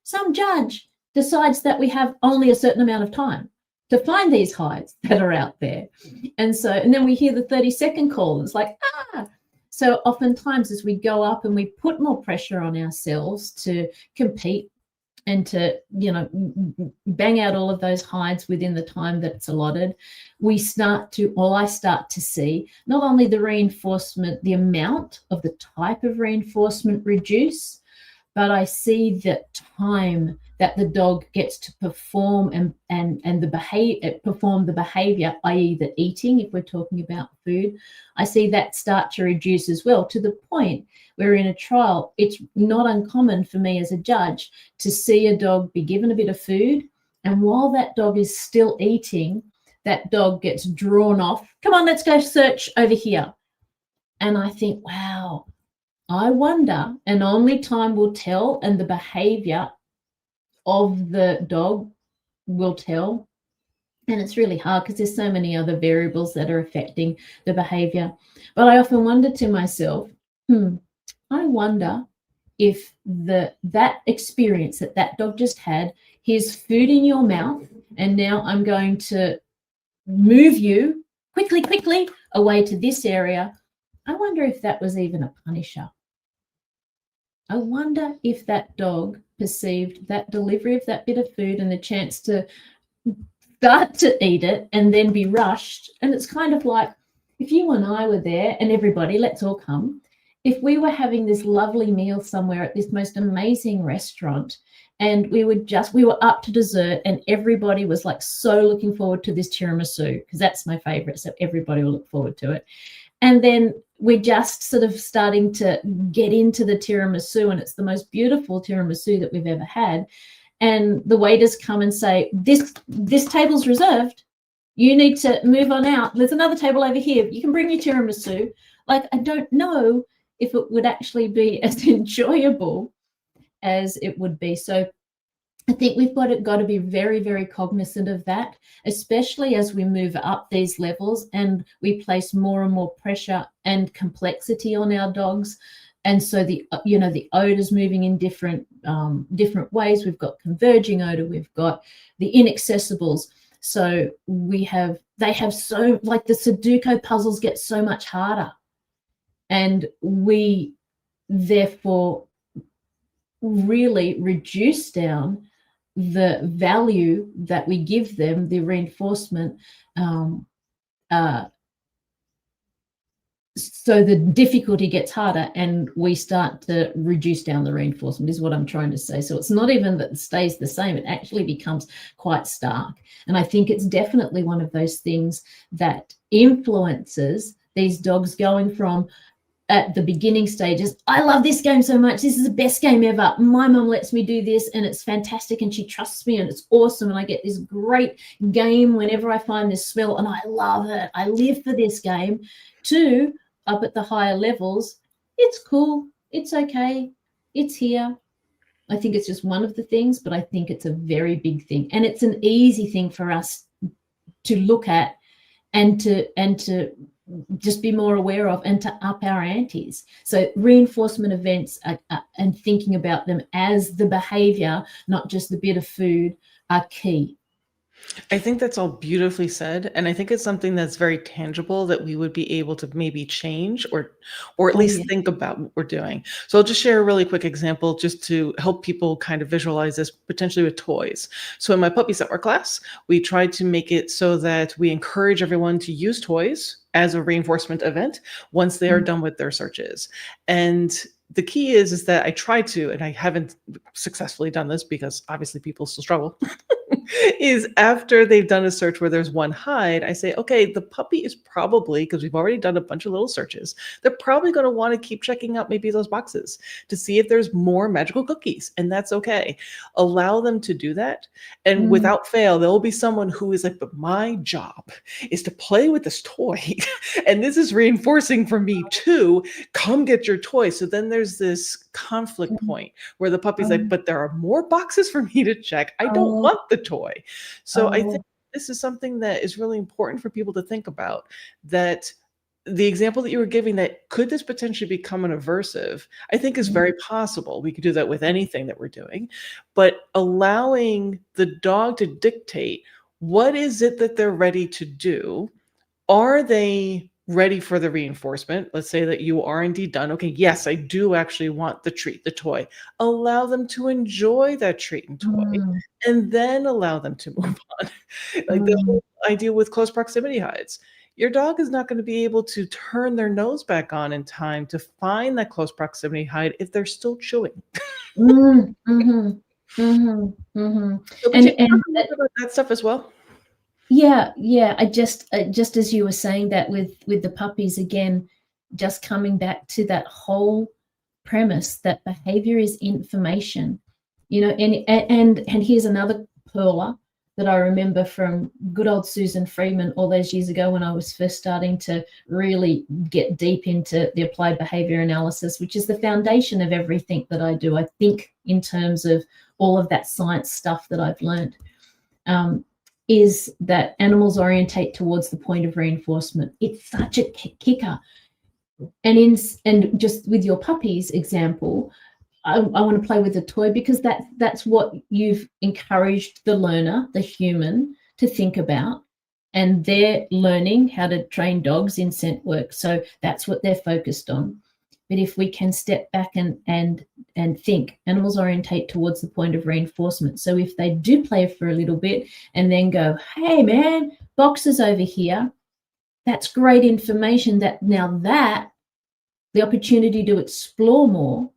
decides that we have only a certain amount of time to find these hides that are out there. And then we hear the 30-second call, and it's like, So oftentimes as we go up and we put more pressure on ourselves to compete and to, bang out all of those hides within the time that's allotted, I start to see not only the reinforcement, the amount of the type of reinforcement reduce, but I see the time that the dog gets to perform perform the behavior, i.e. the eating, if we're talking about food. I see that start to reduce as well, to the point where in a trial, it's not uncommon for me as a judge to see a dog be given a bit of food, and while that dog is still eating, that dog gets drawn off. Come on, let's go search over here. And I think, wow, I wonder, and only time will tell, and the behavior of the dog will tell. And it's really hard because there's so many other variables that are affecting the behavior. But I often wonder to myself, I wonder if that experience that dog just had, here's food in your mouth, and now I'm going to move you quickly away to this area. I wonder if that was even a punisher. I wonder if that dog perceived that delivery of that bit of food and the chance to start to eat it and then be rushed. And it's kind of like, if you and I were there, and everybody, let's all come, if we were having this lovely meal somewhere at this most amazing restaurant, and we were up to dessert, and everybody was like so looking forward to this tiramisu, because that's my favorite, so everybody will look forward to it. And then we're just sort of starting to get into the tiramisu, and it's the most beautiful tiramisu that we've ever had. And the waiters come and say, this table's reserved. You need to move on out. There's another table over here. You can bring your tiramisu. Like, I don't know if it would actually be as enjoyable as it would be. So I think we've got to be very, very cognizant of that, especially as we move up these levels and we place more and more pressure and complexity on our dogs. And so the odors moving in different ways. We've got converging odor. We've got the inaccessibles. So they have so, like, the Sudoku puzzles get so much harder, and we therefore really reduce down the value that we give them, the reinforcement. So the difficulty gets harder, and we start to reduce down the reinforcement, is what I'm trying to say. So it's not even that it stays the same, it actually becomes quite stark. And I think it's definitely one of those things that influences these dogs going from, at the beginning stages, I love this game so much, this is the best game ever, my mum lets me do this and it's fantastic and she trusts me and it's awesome and I get this great game whenever I find this smell and I love it, I live for this game, to up at the higher levels, it's cool, it's okay, it's here, I think it's just one of the things, but I think it's a very big thing, and it's an easy thing for us to look at and to just be more aware of, and to up our antes. So reinforcement events and thinking about them as the behavior, not just the bit of food, are key. I think that's all beautifully said, and I think it's something that's very tangible that we would be able to maybe change or at Oh least yeah. think about what we're doing. So I'll just share a really quick example just to help people kind of visualize this potentially with toys. So in my puppy summer class, we tried to make it so that we encourage everyone to use toys as a reinforcement event once they are Mm, done with their searches. And the key is that I try to, and I haven't successfully done this because obviously people still struggle, is after they've done a search where there's one hide, I say, okay, the puppy is probably, because we've already done a bunch of little searches, they're probably going to want to keep checking out maybe those boxes to see if there's more magical cookies. And that's okay. Allow them to do that. And mm, without fail, there will be someone who is like, but my job is to play with this toy. And this is reinforcing for me too. Come get your toy. So then there's this conflict mm, point where the puppy's like, mm. but there are more boxes for me to check. I don't Oh, want the toy. So I think oh, this is something that is really important for people to think about, that the example that you were giving, that could this potentially become an aversive, I think is mm, very possible. We could do that with anything that we're doing, but allowing the dog to dictate what is it that they're ready to do. Are they ready for the reinforcement? Let's say that you are indeed done. Okay, yes, I do actually want the treat, the toy. Allow them to enjoy that treat and toy, mm, and then allow them to mm, move on. Like the mm, whole idea with close proximity hides. Your dog is not going to be able to turn their nose back on in time to find that close proximity hide if they're still chewing. mm, mhm, mhm, mhm. So could And you talk a little bit about that stuff as well? yeah, yeah. I just as you were saying that with the puppies again, just coming back to that whole premise that behavior is information, and here's another perler that I remember from good old Susan Freeman all those years ago when I was first starting to really get deep into the applied behavior analysis, which is the foundation of everything that I do. I think in terms of all of that science stuff that I've learned. Um, is that animals orientate towards the point of reinforcement. It's such a kicker. And just with your puppies example, I want to play with a toy because that's what you've encouraged the learner, the human, to think about, and they're learning how to train dogs in scent work. So that's what they're focused on. But if we can step back and think, animals orientate towards the point of reinforcement. So if they do play for a little bit and then go, hey man, boxes over here, that's great information. That now that the opportunity to explore more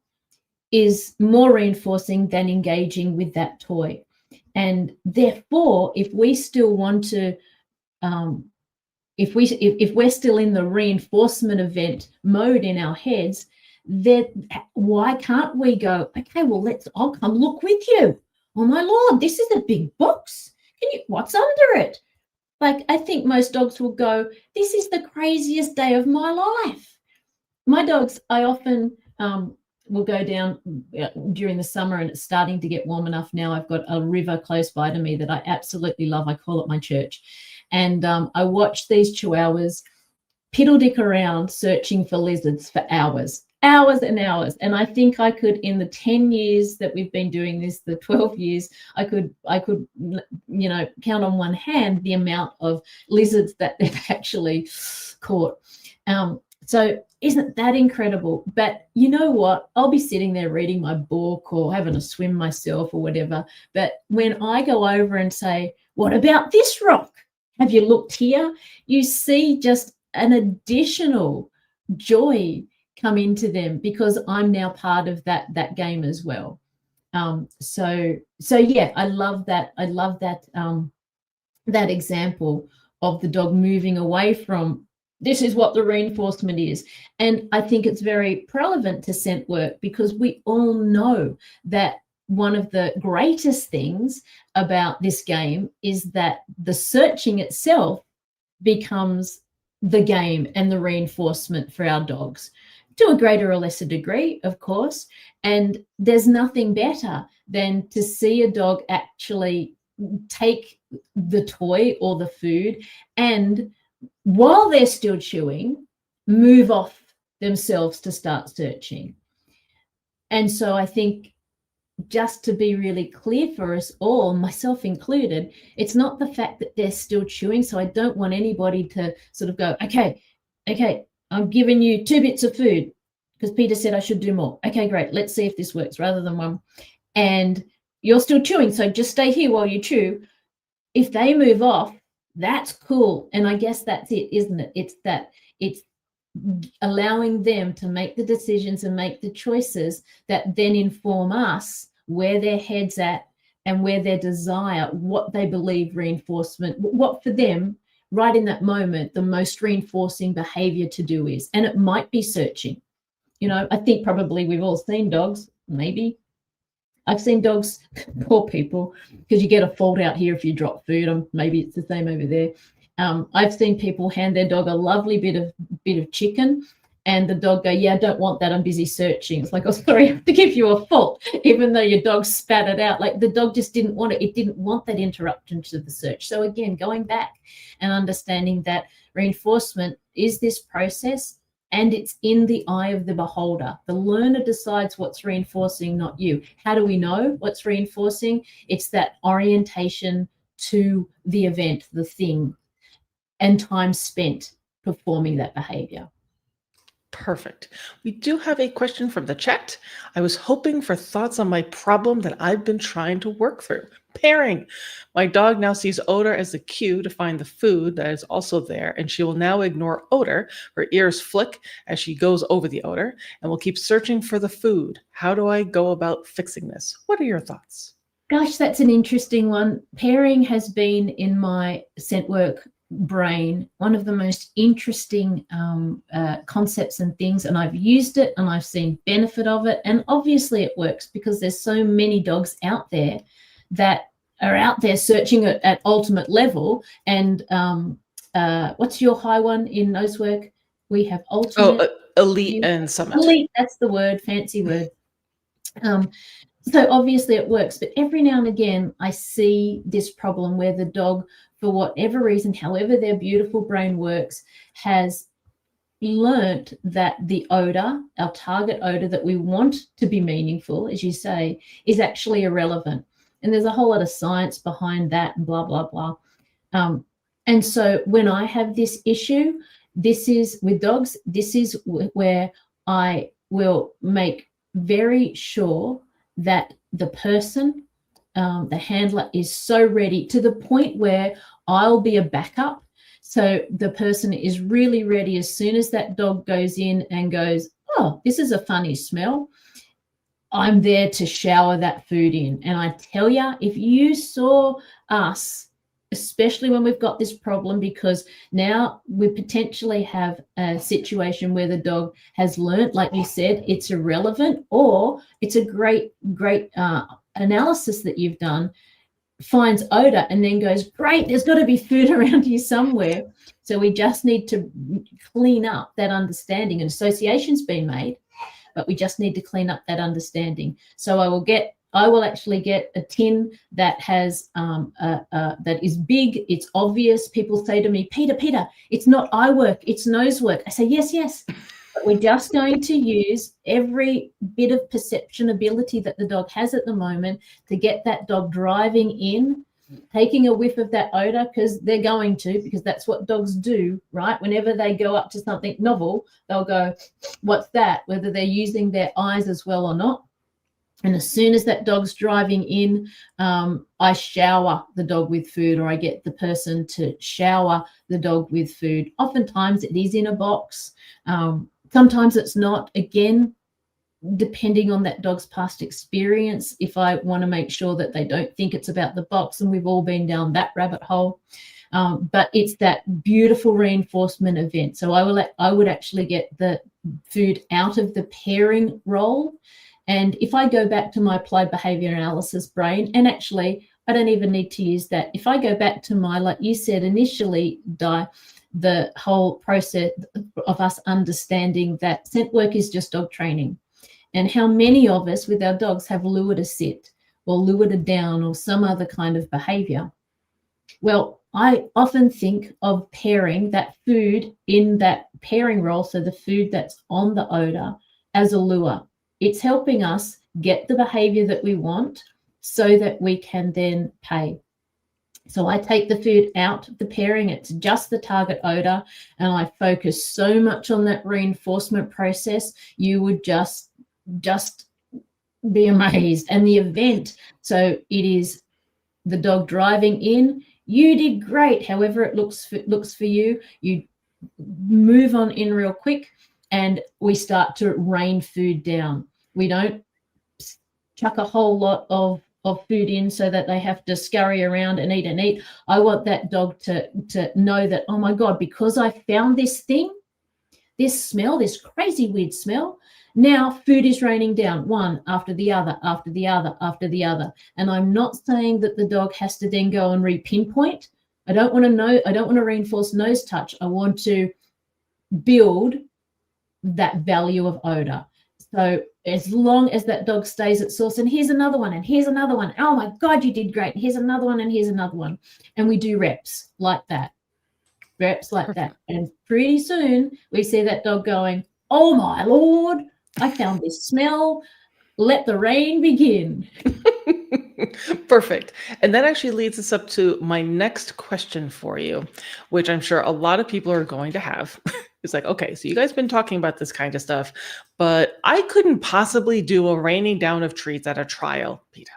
is more reinforcing than engaging with that toy. And therefore, if we still want to um, if we're still in the reinforcement event mode in our heads, then why can't we go, okay, well, I'll come look with you. Oh my Lord, this is a big box. What's under it? Like, I think most dogs will go, this is the craziest day of my life. My dogs, I often will go down during the summer, and it's starting to get warm enough now. I've got a river close by to me that I absolutely love. I call it my church. And I watch these chihuahuas piddle dick around searching for lizards for hours, hours and hours. And I think I could, in the 10 years that we've been doing this, the 12 years, I could, count on one hand the amount of lizards that they've actually caught. So isn't that incredible? But you know what? I'll be sitting there reading my book or having a swim myself or whatever. But when I go over and say, what about this rock? Have you looked here? You see just an additional joy come into them because I'm now part of that game as well. So yeah, I love that. I love that that example of the dog moving away from this is what the reinforcement is. And I think it's very relevant to scent work because we all know that one of the greatest things about this game is that the searching itself becomes the game and the reinforcement for our dogs. to a greater or lesser degree, of course. And there's nothing better than to see a dog actually take the toy or the food and, while they're still chewing, move off themselves to start searching. And so I think, just to be really clear for us all, myself included, it's not the fact that they're still chewing. So I don't want anybody to sort of go, okay, I'm giving you 2 bits of food because Peter said I should do more. Okay, great. Let's see if this works, rather than one. And you're still chewing, so just stay here while you chew. If they move off, that's cool. And I guess that's it, isn't it? It's allowing them to make the decisions and make the choices that then inform us where their head's at and where their desire, what they believe reinforcement, what for them right in that moment the most reinforcing behavior to do is. And it might be searching. I think probably we've all seen dogs, maybe. I've seen dogs, poor people, because you get a fault out here if you drop food. Maybe it's the same over there. I've seen people hand their dog a lovely bit of chicken, and the dog go, yeah, I don't want that, I'm busy searching. It's like, oh, sorry, I have to give you a fault, even though your dog spat it out. Like, the dog just didn't want it. It didn't want that interruption to the search. So again, going back and understanding that reinforcement is this process, and it's in the eye of the beholder. The learner decides what's reinforcing, not you. How do we know what's reinforcing? It's that orientation to the event, the thing, and time spent performing that behavior. Perfect. We do have a question from the chat. I was hoping for thoughts on my problem that I've been trying to work through. Pairing. My dog now sees odor as the cue to find the food that is also there, and she will now ignore odor. Her ears flick as she goes over the odor and will keep searching for the food. How do I go about fixing this? What are your thoughts? Gosh, that's an interesting one. Pairing has been, in my scent work brain, one of the most interesting concepts and things, and I've used it and I've seen benefit of it, and obviously it works because there's so many dogs out there that are out there searching at ultimate level. And what's your high one in nose work? We have ultimate, elite, and summit. Elite, that's the word, fancy word. So obviously it works, but every now and again I see this problem where the dog, for whatever reason, however their beautiful brain works, has learnt that the odor, our target odor that we want to be meaningful, as you say, is actually irrelevant. And there's a whole lot of science behind that and blah, blah, blah. And so when I have this issue, this is with dogs, this is where I will make very sure that the person, the handler, is so ready to the point where I'll be a backup. So the person is really ready as soon as that dog goes in and goes, oh, this is a funny smell. I'm there to shower that food in. And I tell you, if you saw us, especially when we've got this problem, because now we potentially have a situation where the dog has learnt, like you said, it's irrelevant, or it's a great analysis that you've done, finds odor and then goes, great, there's got to be food around here somewhere. So we just need to clean up that understanding. And association's been made, but we just need to clean up that understanding. So I will actually get a tin that has that is big, it's obvious. People say to me, Peter, it's not eye work, it's nose work. I say, yes. But we're just going to use every bit of perception ability that the dog has at the moment to get that dog driving in, taking a whiff of that odor, because they're going to, because that's what dogs do, right? Whenever they go up to something novel, they'll go, what's that? Whether they're using their eyes as well or not. And as soon as that dog's driving in, I shower the dog with food, or I get the person to shower the dog with food. Oftentimes it is in a box. Sometimes it's not. Again, depending on that dog's past experience, if I want to make sure that they don't think it's about the box, and we've all been down that rabbit hole. But it's that beautiful reinforcement event. So I would actually get the food out of the pairing role. And if I go back to my applied behavior analysis brain, and actually I don't even need to use that. If I go back to my, like you said initially, Di, the whole process of us understanding that scent work is just dog training. And how many of us with our dogs have lured a sit or lured a down or some other kind of behavior. Well, I often think of pairing that food in that pairing role, so the food that's on the odor, as a lure. It's helping us get the behavior that we want so that we can then pay. So I take the food out of the pairing, it's just the target odor, and I focus so much on that reinforcement process, you would just be amazed. And the event, so it is the dog driving in, you did great, however it looks for you, you move on in real quick, and we start to rain food down. We don't chuck a whole lot of food in so that they have to scurry around and eat. I want that dog to know that, oh my God, because I found this thing, this smell, this crazy weird smell, now food is raining down, one after the other, after the other, after the other. And I'm not saying that the dog has to then go and re-pinpoint. I don't want to reinforce nose touch. I want to build that value of odor. So as long as that dog stays at source, and here's another one, and here's another one. Oh my God, you did great. Here's another one, and here's another one. And we do reps like that. Reps like that. And pretty soon we see that dog going, oh my Lord, I found this smell. Let the rain begin. Perfect. And that actually leads us up to my next question for you, which I'm sure a lot of people are going to have. It's like, okay, so you guys been talking about this kind of stuff, but I couldn't possibly do a raining down of treats at a trial, Peta.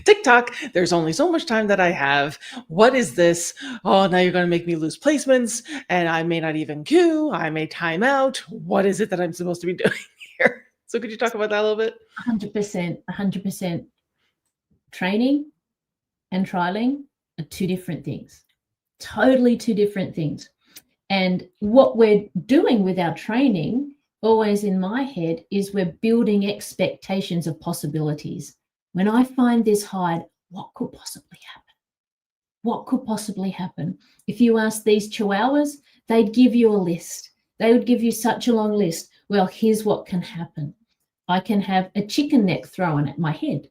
TikTok, there's only so much time that I have. What is this? Oh, now you're going to make me lose placements, and I may not even queue. I may time out. What is it that I'm supposed to be doing here? So could you talk about that a little bit? 100%. Training and trialing are two different things. Totally two different things. And what we're doing with our training, always in my head, is we're building expectations of possibilities. When I find this hide, what could possibly happen? What could possibly happen? If you ask these chihuahuas, they'd give you a list. They would give you such a long list. Well, here's what can happen. I can have a chicken neck thrown at my head.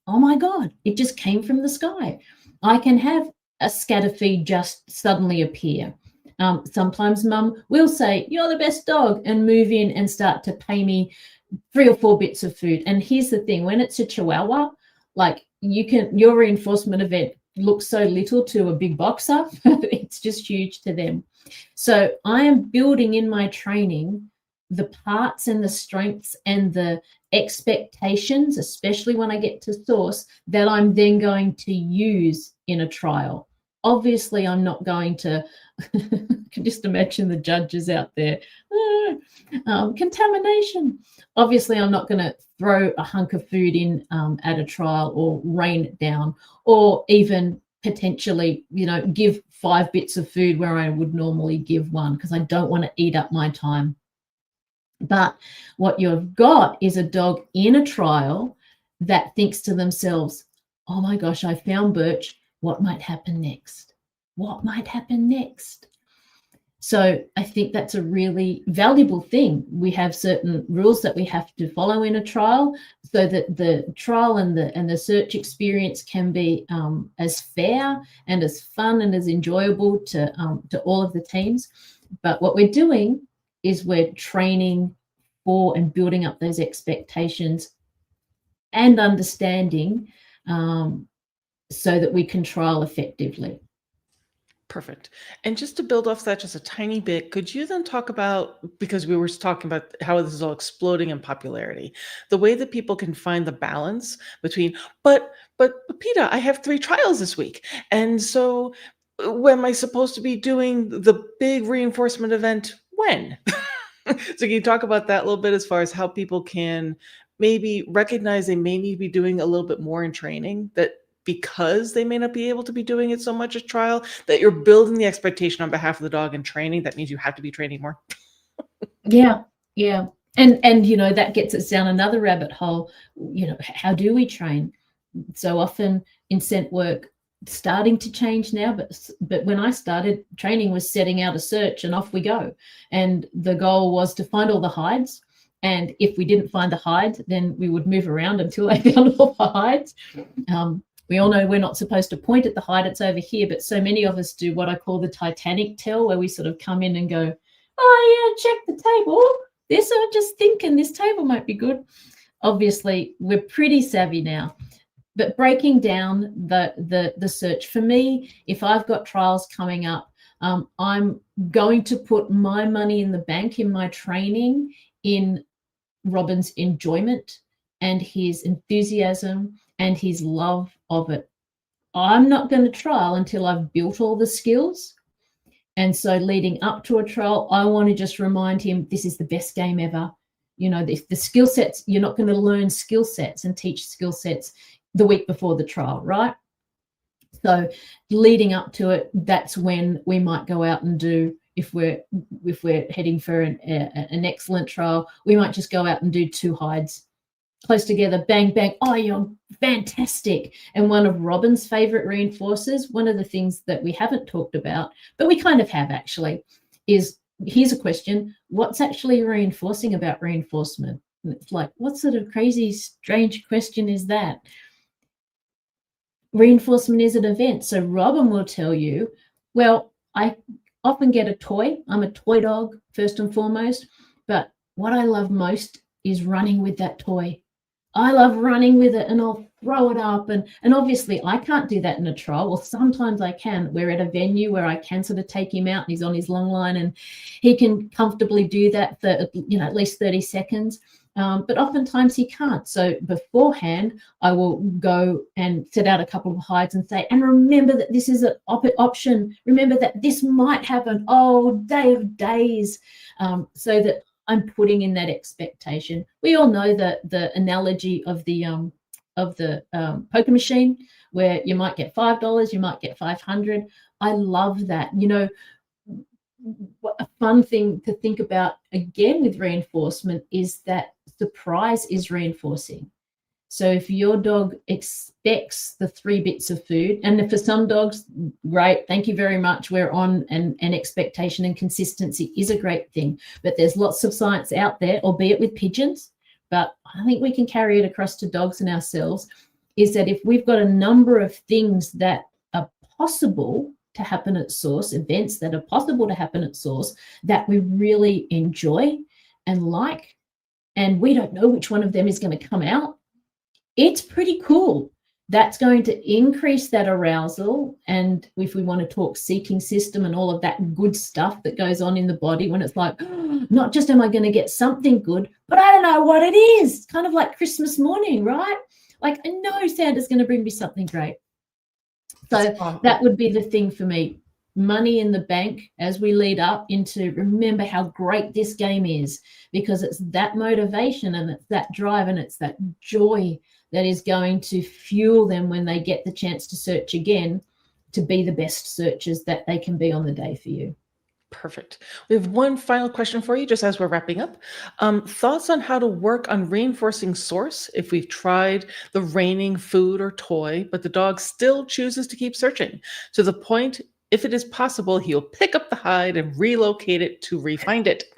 Oh my God, it just came from the sky. I can have a scatter feed just suddenly appear. Sometimes mum will say, you're the best dog, and move in and start to pay me 3 or 4 bits of food. And here's the thing, when it's a chihuahua, like your reinforcement event looks so little to a big boxer, it's just huge to them. So I am building in my training the parts and the strengths and the expectations, especially when I get to source, that I'm then going to use in a trial. Obviously, I'm not going to, I can just imagine the judges out there, contamination. Obviously, I'm not going to throw a hunk of food in at a trial or rain it down, or even potentially, give 5 bits of food where I would normally give 1, because I don't want to eat up my time. But what you've got is a dog in a trial that thinks to themselves, oh my gosh, I found Birch. What might happen next? What might happen next? So I think that's a really valuable thing. We have certain rules that we have to follow in a trial so that the trial and the search experience can be as fair and as fun and as enjoyable to all of the teams. But what we're doing is we're training for and building up those expectations and understanding so that we can trial effectively. Perfect. And just to build off that just a tiny bit, could you then talk about, because we were talking about how this is all exploding in popularity, the way that people can find the balance between, but Peta, I have 3 trials this week. And so when am I supposed to be doing the big reinforcement event? When? So can you talk about that a little bit as far as how people can maybe recognize they may need to be doing a little bit more in training, that because they may not be able to be doing it so much as trial, that you're building the expectation on behalf of the dog in training, that means you have to be training more? Yeah. And that gets us down another rabbit hole. How do we train? So often in scent work, starting to change now, but when I started, training was setting out a search and off we go. And the goal was to find all the hides. And if we didn't find the hides, then we would move around until I found all the hides. We all know we're not supposed to point at the hide, it's over here, but so many of us do what I call the Titanic tell, where we sort of come in and go, oh yeah, check the table. This, I'm just thinking this table might be good. Obviously, we're pretty savvy now. But breaking down the search, for me, if I've got trials coming up, I'm going to put my money in the bank in my training in Robin's enjoyment and his enthusiasm and his love of it. I'm not going to trial until I've built all the skills. And so leading up to a trial, I want to just remind him, this is the best game ever. You know, the skill sets, you're not going to learn skill sets and teach skill sets the week before the trial, right? So leading up to it, that's when we might go out and do, if we're heading for an excellent trial, we might just go out and do 2 hides close together, bang, bang. Oh, you're fantastic. And one of Robin's favorite reinforcers, one of the things that we haven't talked about, but we kind of have actually, is, here's a question: what's actually reinforcing about reinforcement? And it's like, what sort of crazy, strange question is that? Reinforcement is an event. So Robin will tell you, well, I often get a toy. I'm a toy dog first and foremost, but what I love most is running with that toy. I love running with it, and I'll throw it up. And obviously I can't do that in a trial. Well, sometimes I can. We're at a venue where I can sort of take him out and he's on his long line and he can comfortably do that for, you know, at least 30 seconds. But oftentimes he can't. So beforehand, I will go and set out a couple of hides and say, and remember that this is an option. Remember that this might happen. Oh, day of days. So that I'm putting in that expectation. We all know that the analogy of the poker machine, where you might get $5, you might get 500. I love that. You know, a fun thing to think about again with reinforcement is that surprise is reinforcing. So if your dog expects the 3 bits of food, and for some dogs, great, thank you very much, we're on, and expectation and consistency is a great thing. But there's lots of science out there, albeit with pigeons, but I think we can carry it across to dogs and ourselves, is that if we've got a number of things that are possible to happen at source, events that are possible to happen at source that we really enjoy and like, and we don't know which one of them is going to come out, it's pretty cool. That's going to increase that arousal. And if we want to talk seeking system and all of that good stuff that goes on in the body, when it's like, oh, not just am I going to get something good, but I don't know what it is. It's kind of like Christmas morning, right? Like, I know Santa's going to bring me something great. So that would be the thing for me. Money in the bank as we lead up into, remember how great this game is, because it's that motivation and it's that drive and it's that joy that is going to fuel them when they get the chance to search again, to be the best searchers that they can be on the day for you. Perfect. We have one final question for you, just as we're wrapping up. Thoughts on how to work on reinforcing source if we've tried the reigning food or toy, but the dog still chooses to keep searching, to the point, if it is possible, he'll pick up the hide and relocate it to re-find it.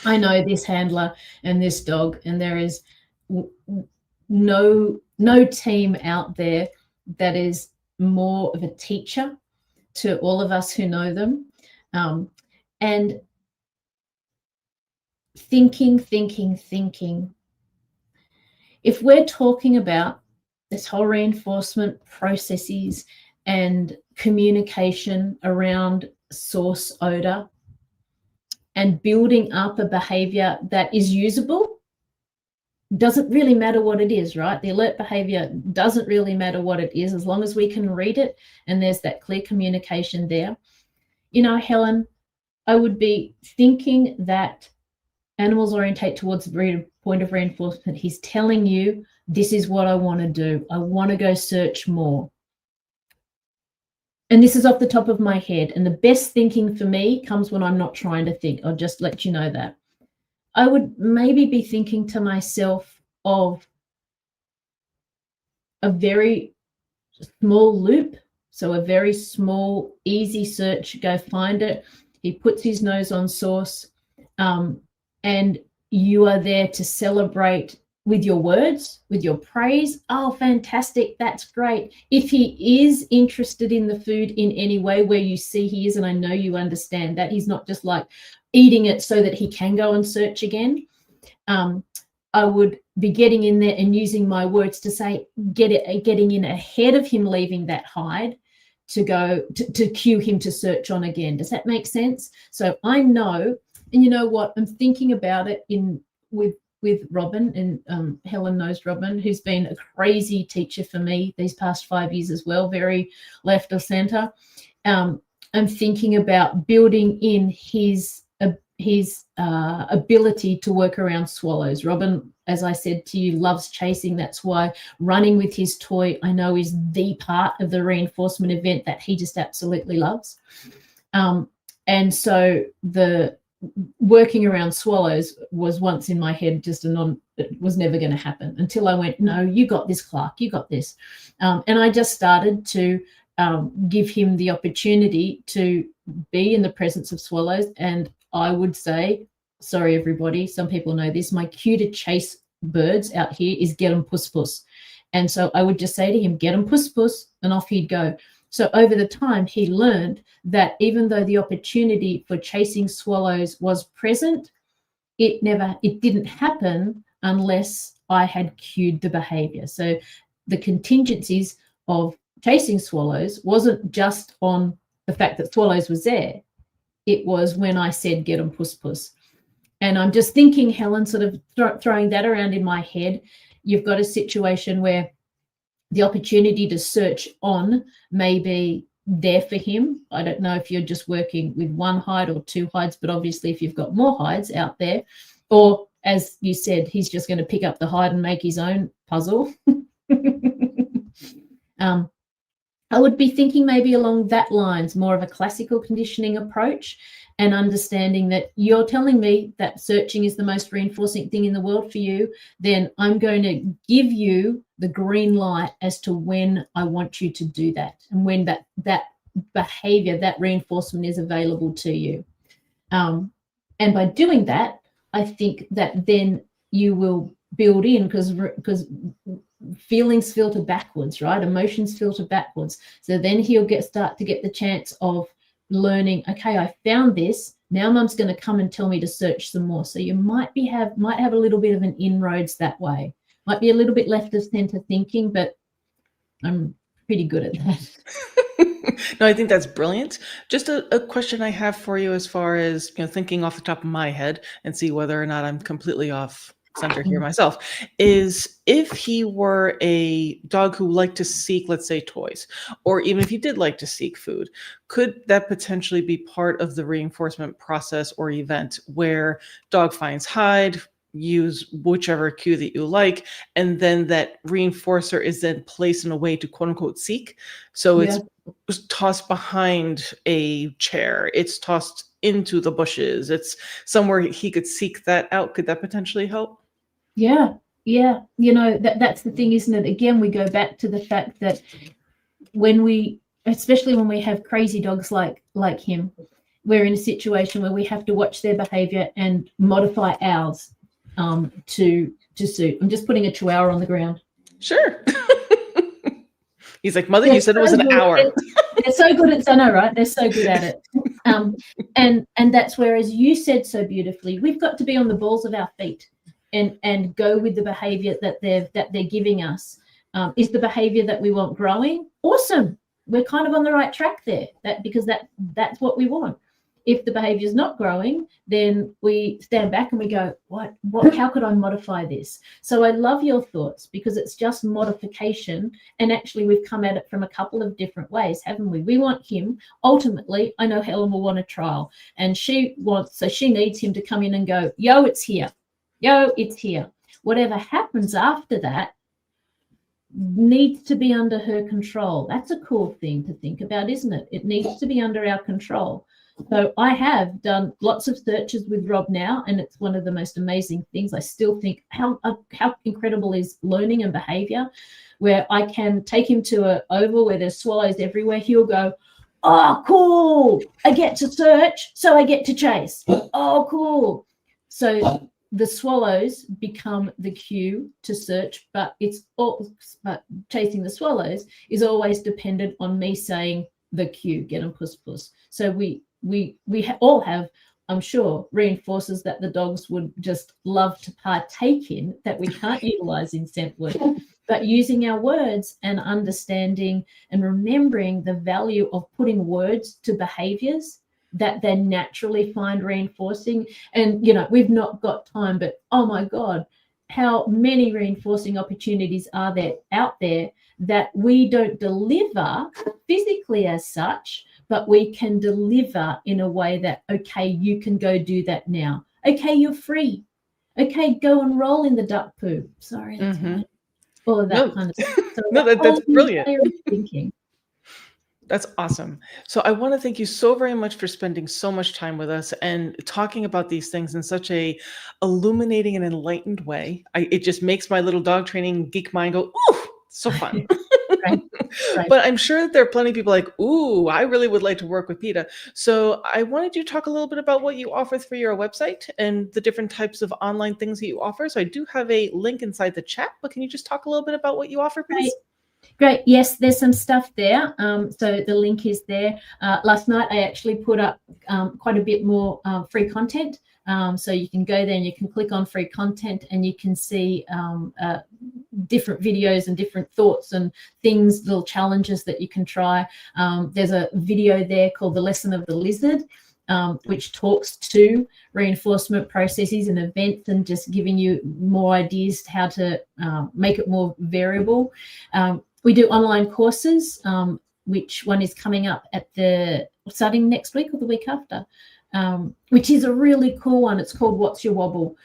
I know this handler and this dog, and there is no team out there that is more of a teacher to all of us who know them. And thinking. If we're talking about this whole reinforcement processes and communication around source odor and building up a behavior that is usable, doesn't really matter what it is, right? The alert behavior doesn't really matter what it is, as long as we can read it and there's that clear communication there. You know, Helen, I would be thinking that animals orientate towards the point of reinforcement. He's telling you, this is what I want to do. I want to go search more. And this is off the top of my head. And the best thinking for me comes when I'm not trying to think. I'll just let you know that. I would maybe be thinking to myself of a very small loop, so a very small, easy search, go find it. He puts his nose on source, and you are there to celebrate with your words, with your praise. Oh, fantastic, that's great. If he is interested in the food in any way where you see he is, and I know you understand that, he's not just like eating it so that he can go and search again. I would be getting in there and using my words to say, getting in ahead of him leaving that hide to go to cue him to search on again. Does that make sense? So I know, and you know what, I'm thinking about it with Robin, and Helen knows Robin, who's been a crazy teacher for me these past 5 years as well, very left of center. I'm thinking about building in his ability to work around swallows. Robin, as I said to you, loves chasing. That's why running with his toy, I know, is the part of the reinforcement event that he just absolutely loves. And so the working around swallows was once in my head just it was never going to happen until I went, no, you got this, Clarke, you got this. And I just started to give him the opportunity to be in the presence of swallows. And I would say, sorry, everybody, some people know this, my cue to chase birds out here is get 'em puss puss. And so I would just say to him, get 'em puss puss, and off he'd go. So over the time, he learned that even though the opportunity for chasing swallows was present, it didn't happen unless I had cued the behavior. So the contingencies of chasing swallows wasn't just on the fact that swallows was there. It was when I said, get 'em puss puss. And I'm just thinking, Helen, sort of throwing that around in my head, you've got a situation where the opportunity to search on may be there for him. I don't know if you're just working with one hide or two hides, but obviously if you've got more hides out there, or as you said, he's just going to pick up the hide and make his own puzzle. I would be thinking maybe along that lines, more of a classical conditioning approach, and understanding that you're telling me that searching is the most reinforcing thing in the world for you, then I'm going to give you the green light as to when I want you to do that and when that behavior, that reinforcement is available to you. And by doing that, I think that then you will build in, because feelings filter backwards, right? Emotions filter backwards. So then he'll start to get the chance of learning, okay, I found this, now Mum's going to come and tell me to search some more. So you might have a little bit of an inroads that way. Might be a little bit left of center thinking, but I'm pretty good at that. No, I think that's brilliant. Just a question I have for you, as far as, thinking off the top of my head and see whether or not I'm completely off center here myself, is if he were a dog who liked to seek, let's say, toys, or even if he did like to seek food, could that potentially be part of the reinforcement process or event where dog finds hide, use whichever cue that you like, and then that reinforcer is then placed in a way to quote unquote seek? So it's tossed behind a chair, it's tossed into the bushes, it's somewhere he could seek that out. Could that potentially help? Yeah. That's the thing, isn't it? Again, we go back to the fact that especially when we have crazy dogs like him, we're in a situation where we have to watch their behavior and modify ours to suit. I'm just putting a chihuahua on the ground. Sure. He's like, Mother, you said it was an hour. They're so good at, I know, right? They're so good at it. And that's where, as you said so beautifully, we've got to be on the balls of our feet and go with the behavior that they're giving us. Is the behavior that we want growing? Awesome. We're kind of on the right track there, because that's what we want. If the behavior is not growing, then we stand back and we go, how could I modify this? So I love your thoughts, because it's just modification. And actually, we've come at it from a couple of different ways, haven't we? We want him, ultimately, I know Helen will want a trial, and she needs him to come in and go, yo, it's here. Yo, it's here. Whatever happens after that needs to be under her control. That's a cool thing to think about, isn't it? It needs to be under our control. So I have done lots of searches with Rob now, and it's one of the most amazing things. I still think how incredible is learning and behavior. where I can take him to an oval where there's swallows everywhere. He'll go, oh, cool. I get to search, so I get to chase. Oh, cool. So the swallows become the cue to search, but but chasing the swallows is always dependent on me saying the cue, get 'em, puss, puss. So we all have, I'm sure, reinforcers that the dogs would just love to partake in that we can't utilize in scent work. But using our words and understanding and remembering the value of putting words to behaviors that they naturally find reinforcing. And, we've not got time, but oh my God, how many reinforcing opportunities are there out there that we don't deliver physically as such, but we can deliver in a way that, okay, you can go do that now. Okay, you're free. Okay, go and roll in the duck poo. Sorry, that's right. All of that kind of stuff. So No, that's brilliant. Thinking. That's awesome. So I want to thank you so very much for spending so much time with us and talking about these things in such a illuminating and enlightened way. It just makes my little dog training geek mind go, ooh, so fun. Right. But I'm sure that there are plenty of people like, ooh, I really would like to work with PETA. So I wanted you to talk a little bit about what you offer through your website and the different types of online things that you offer. So I do have a link inside the chat, but can you just talk a little bit about what you offer, please? Great. Yes, there's some stuff there. So the link is there. Last night, I actually put up quite a bit more free content. So you can go there and you can click on free content and you can see different videos and different thoughts and things, little challenges that you can try. There's a video there called The Lesson of the Lizard, which talks to reinforcement processes and events and just giving you more ideas how to make it more variable. We do online courses, which one is coming up starting next week or the week after, which is a really cool one. It's called What's Your Wobble?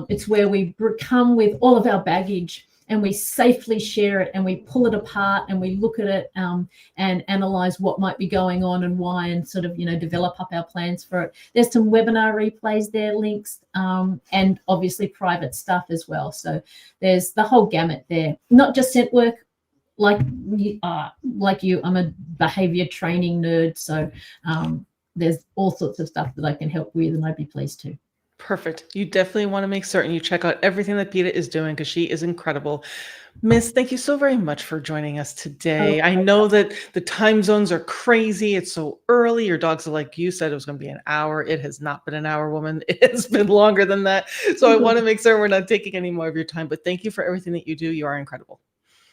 It's where we come with all of our baggage and we safely share it and we pull it apart and we look at it and analyze what might be going on and why and sort of, develop up our plans for it. There's some webinar replays there, links, and obviously private stuff as well. So there's the whole gamut there, not just scent work. Like you, I'm a behavior training nerd. So there's all sorts of stuff that I can help with and I'd be pleased to. Perfect. You definitely want to make certain you check out everything that PETA is doing because she is incredible. Miss, thank you so very much for joining us today. I know that the time zones are crazy. It's so early. Your dogs are like you said, it was going to be an hour. It has not been an hour, woman. It has been longer than that. So I want to make sure we're not taking any more of your time, but thank you for everything that you do. You are incredible.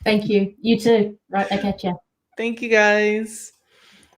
Thank you. You too. Right back at you. Thank you, guys.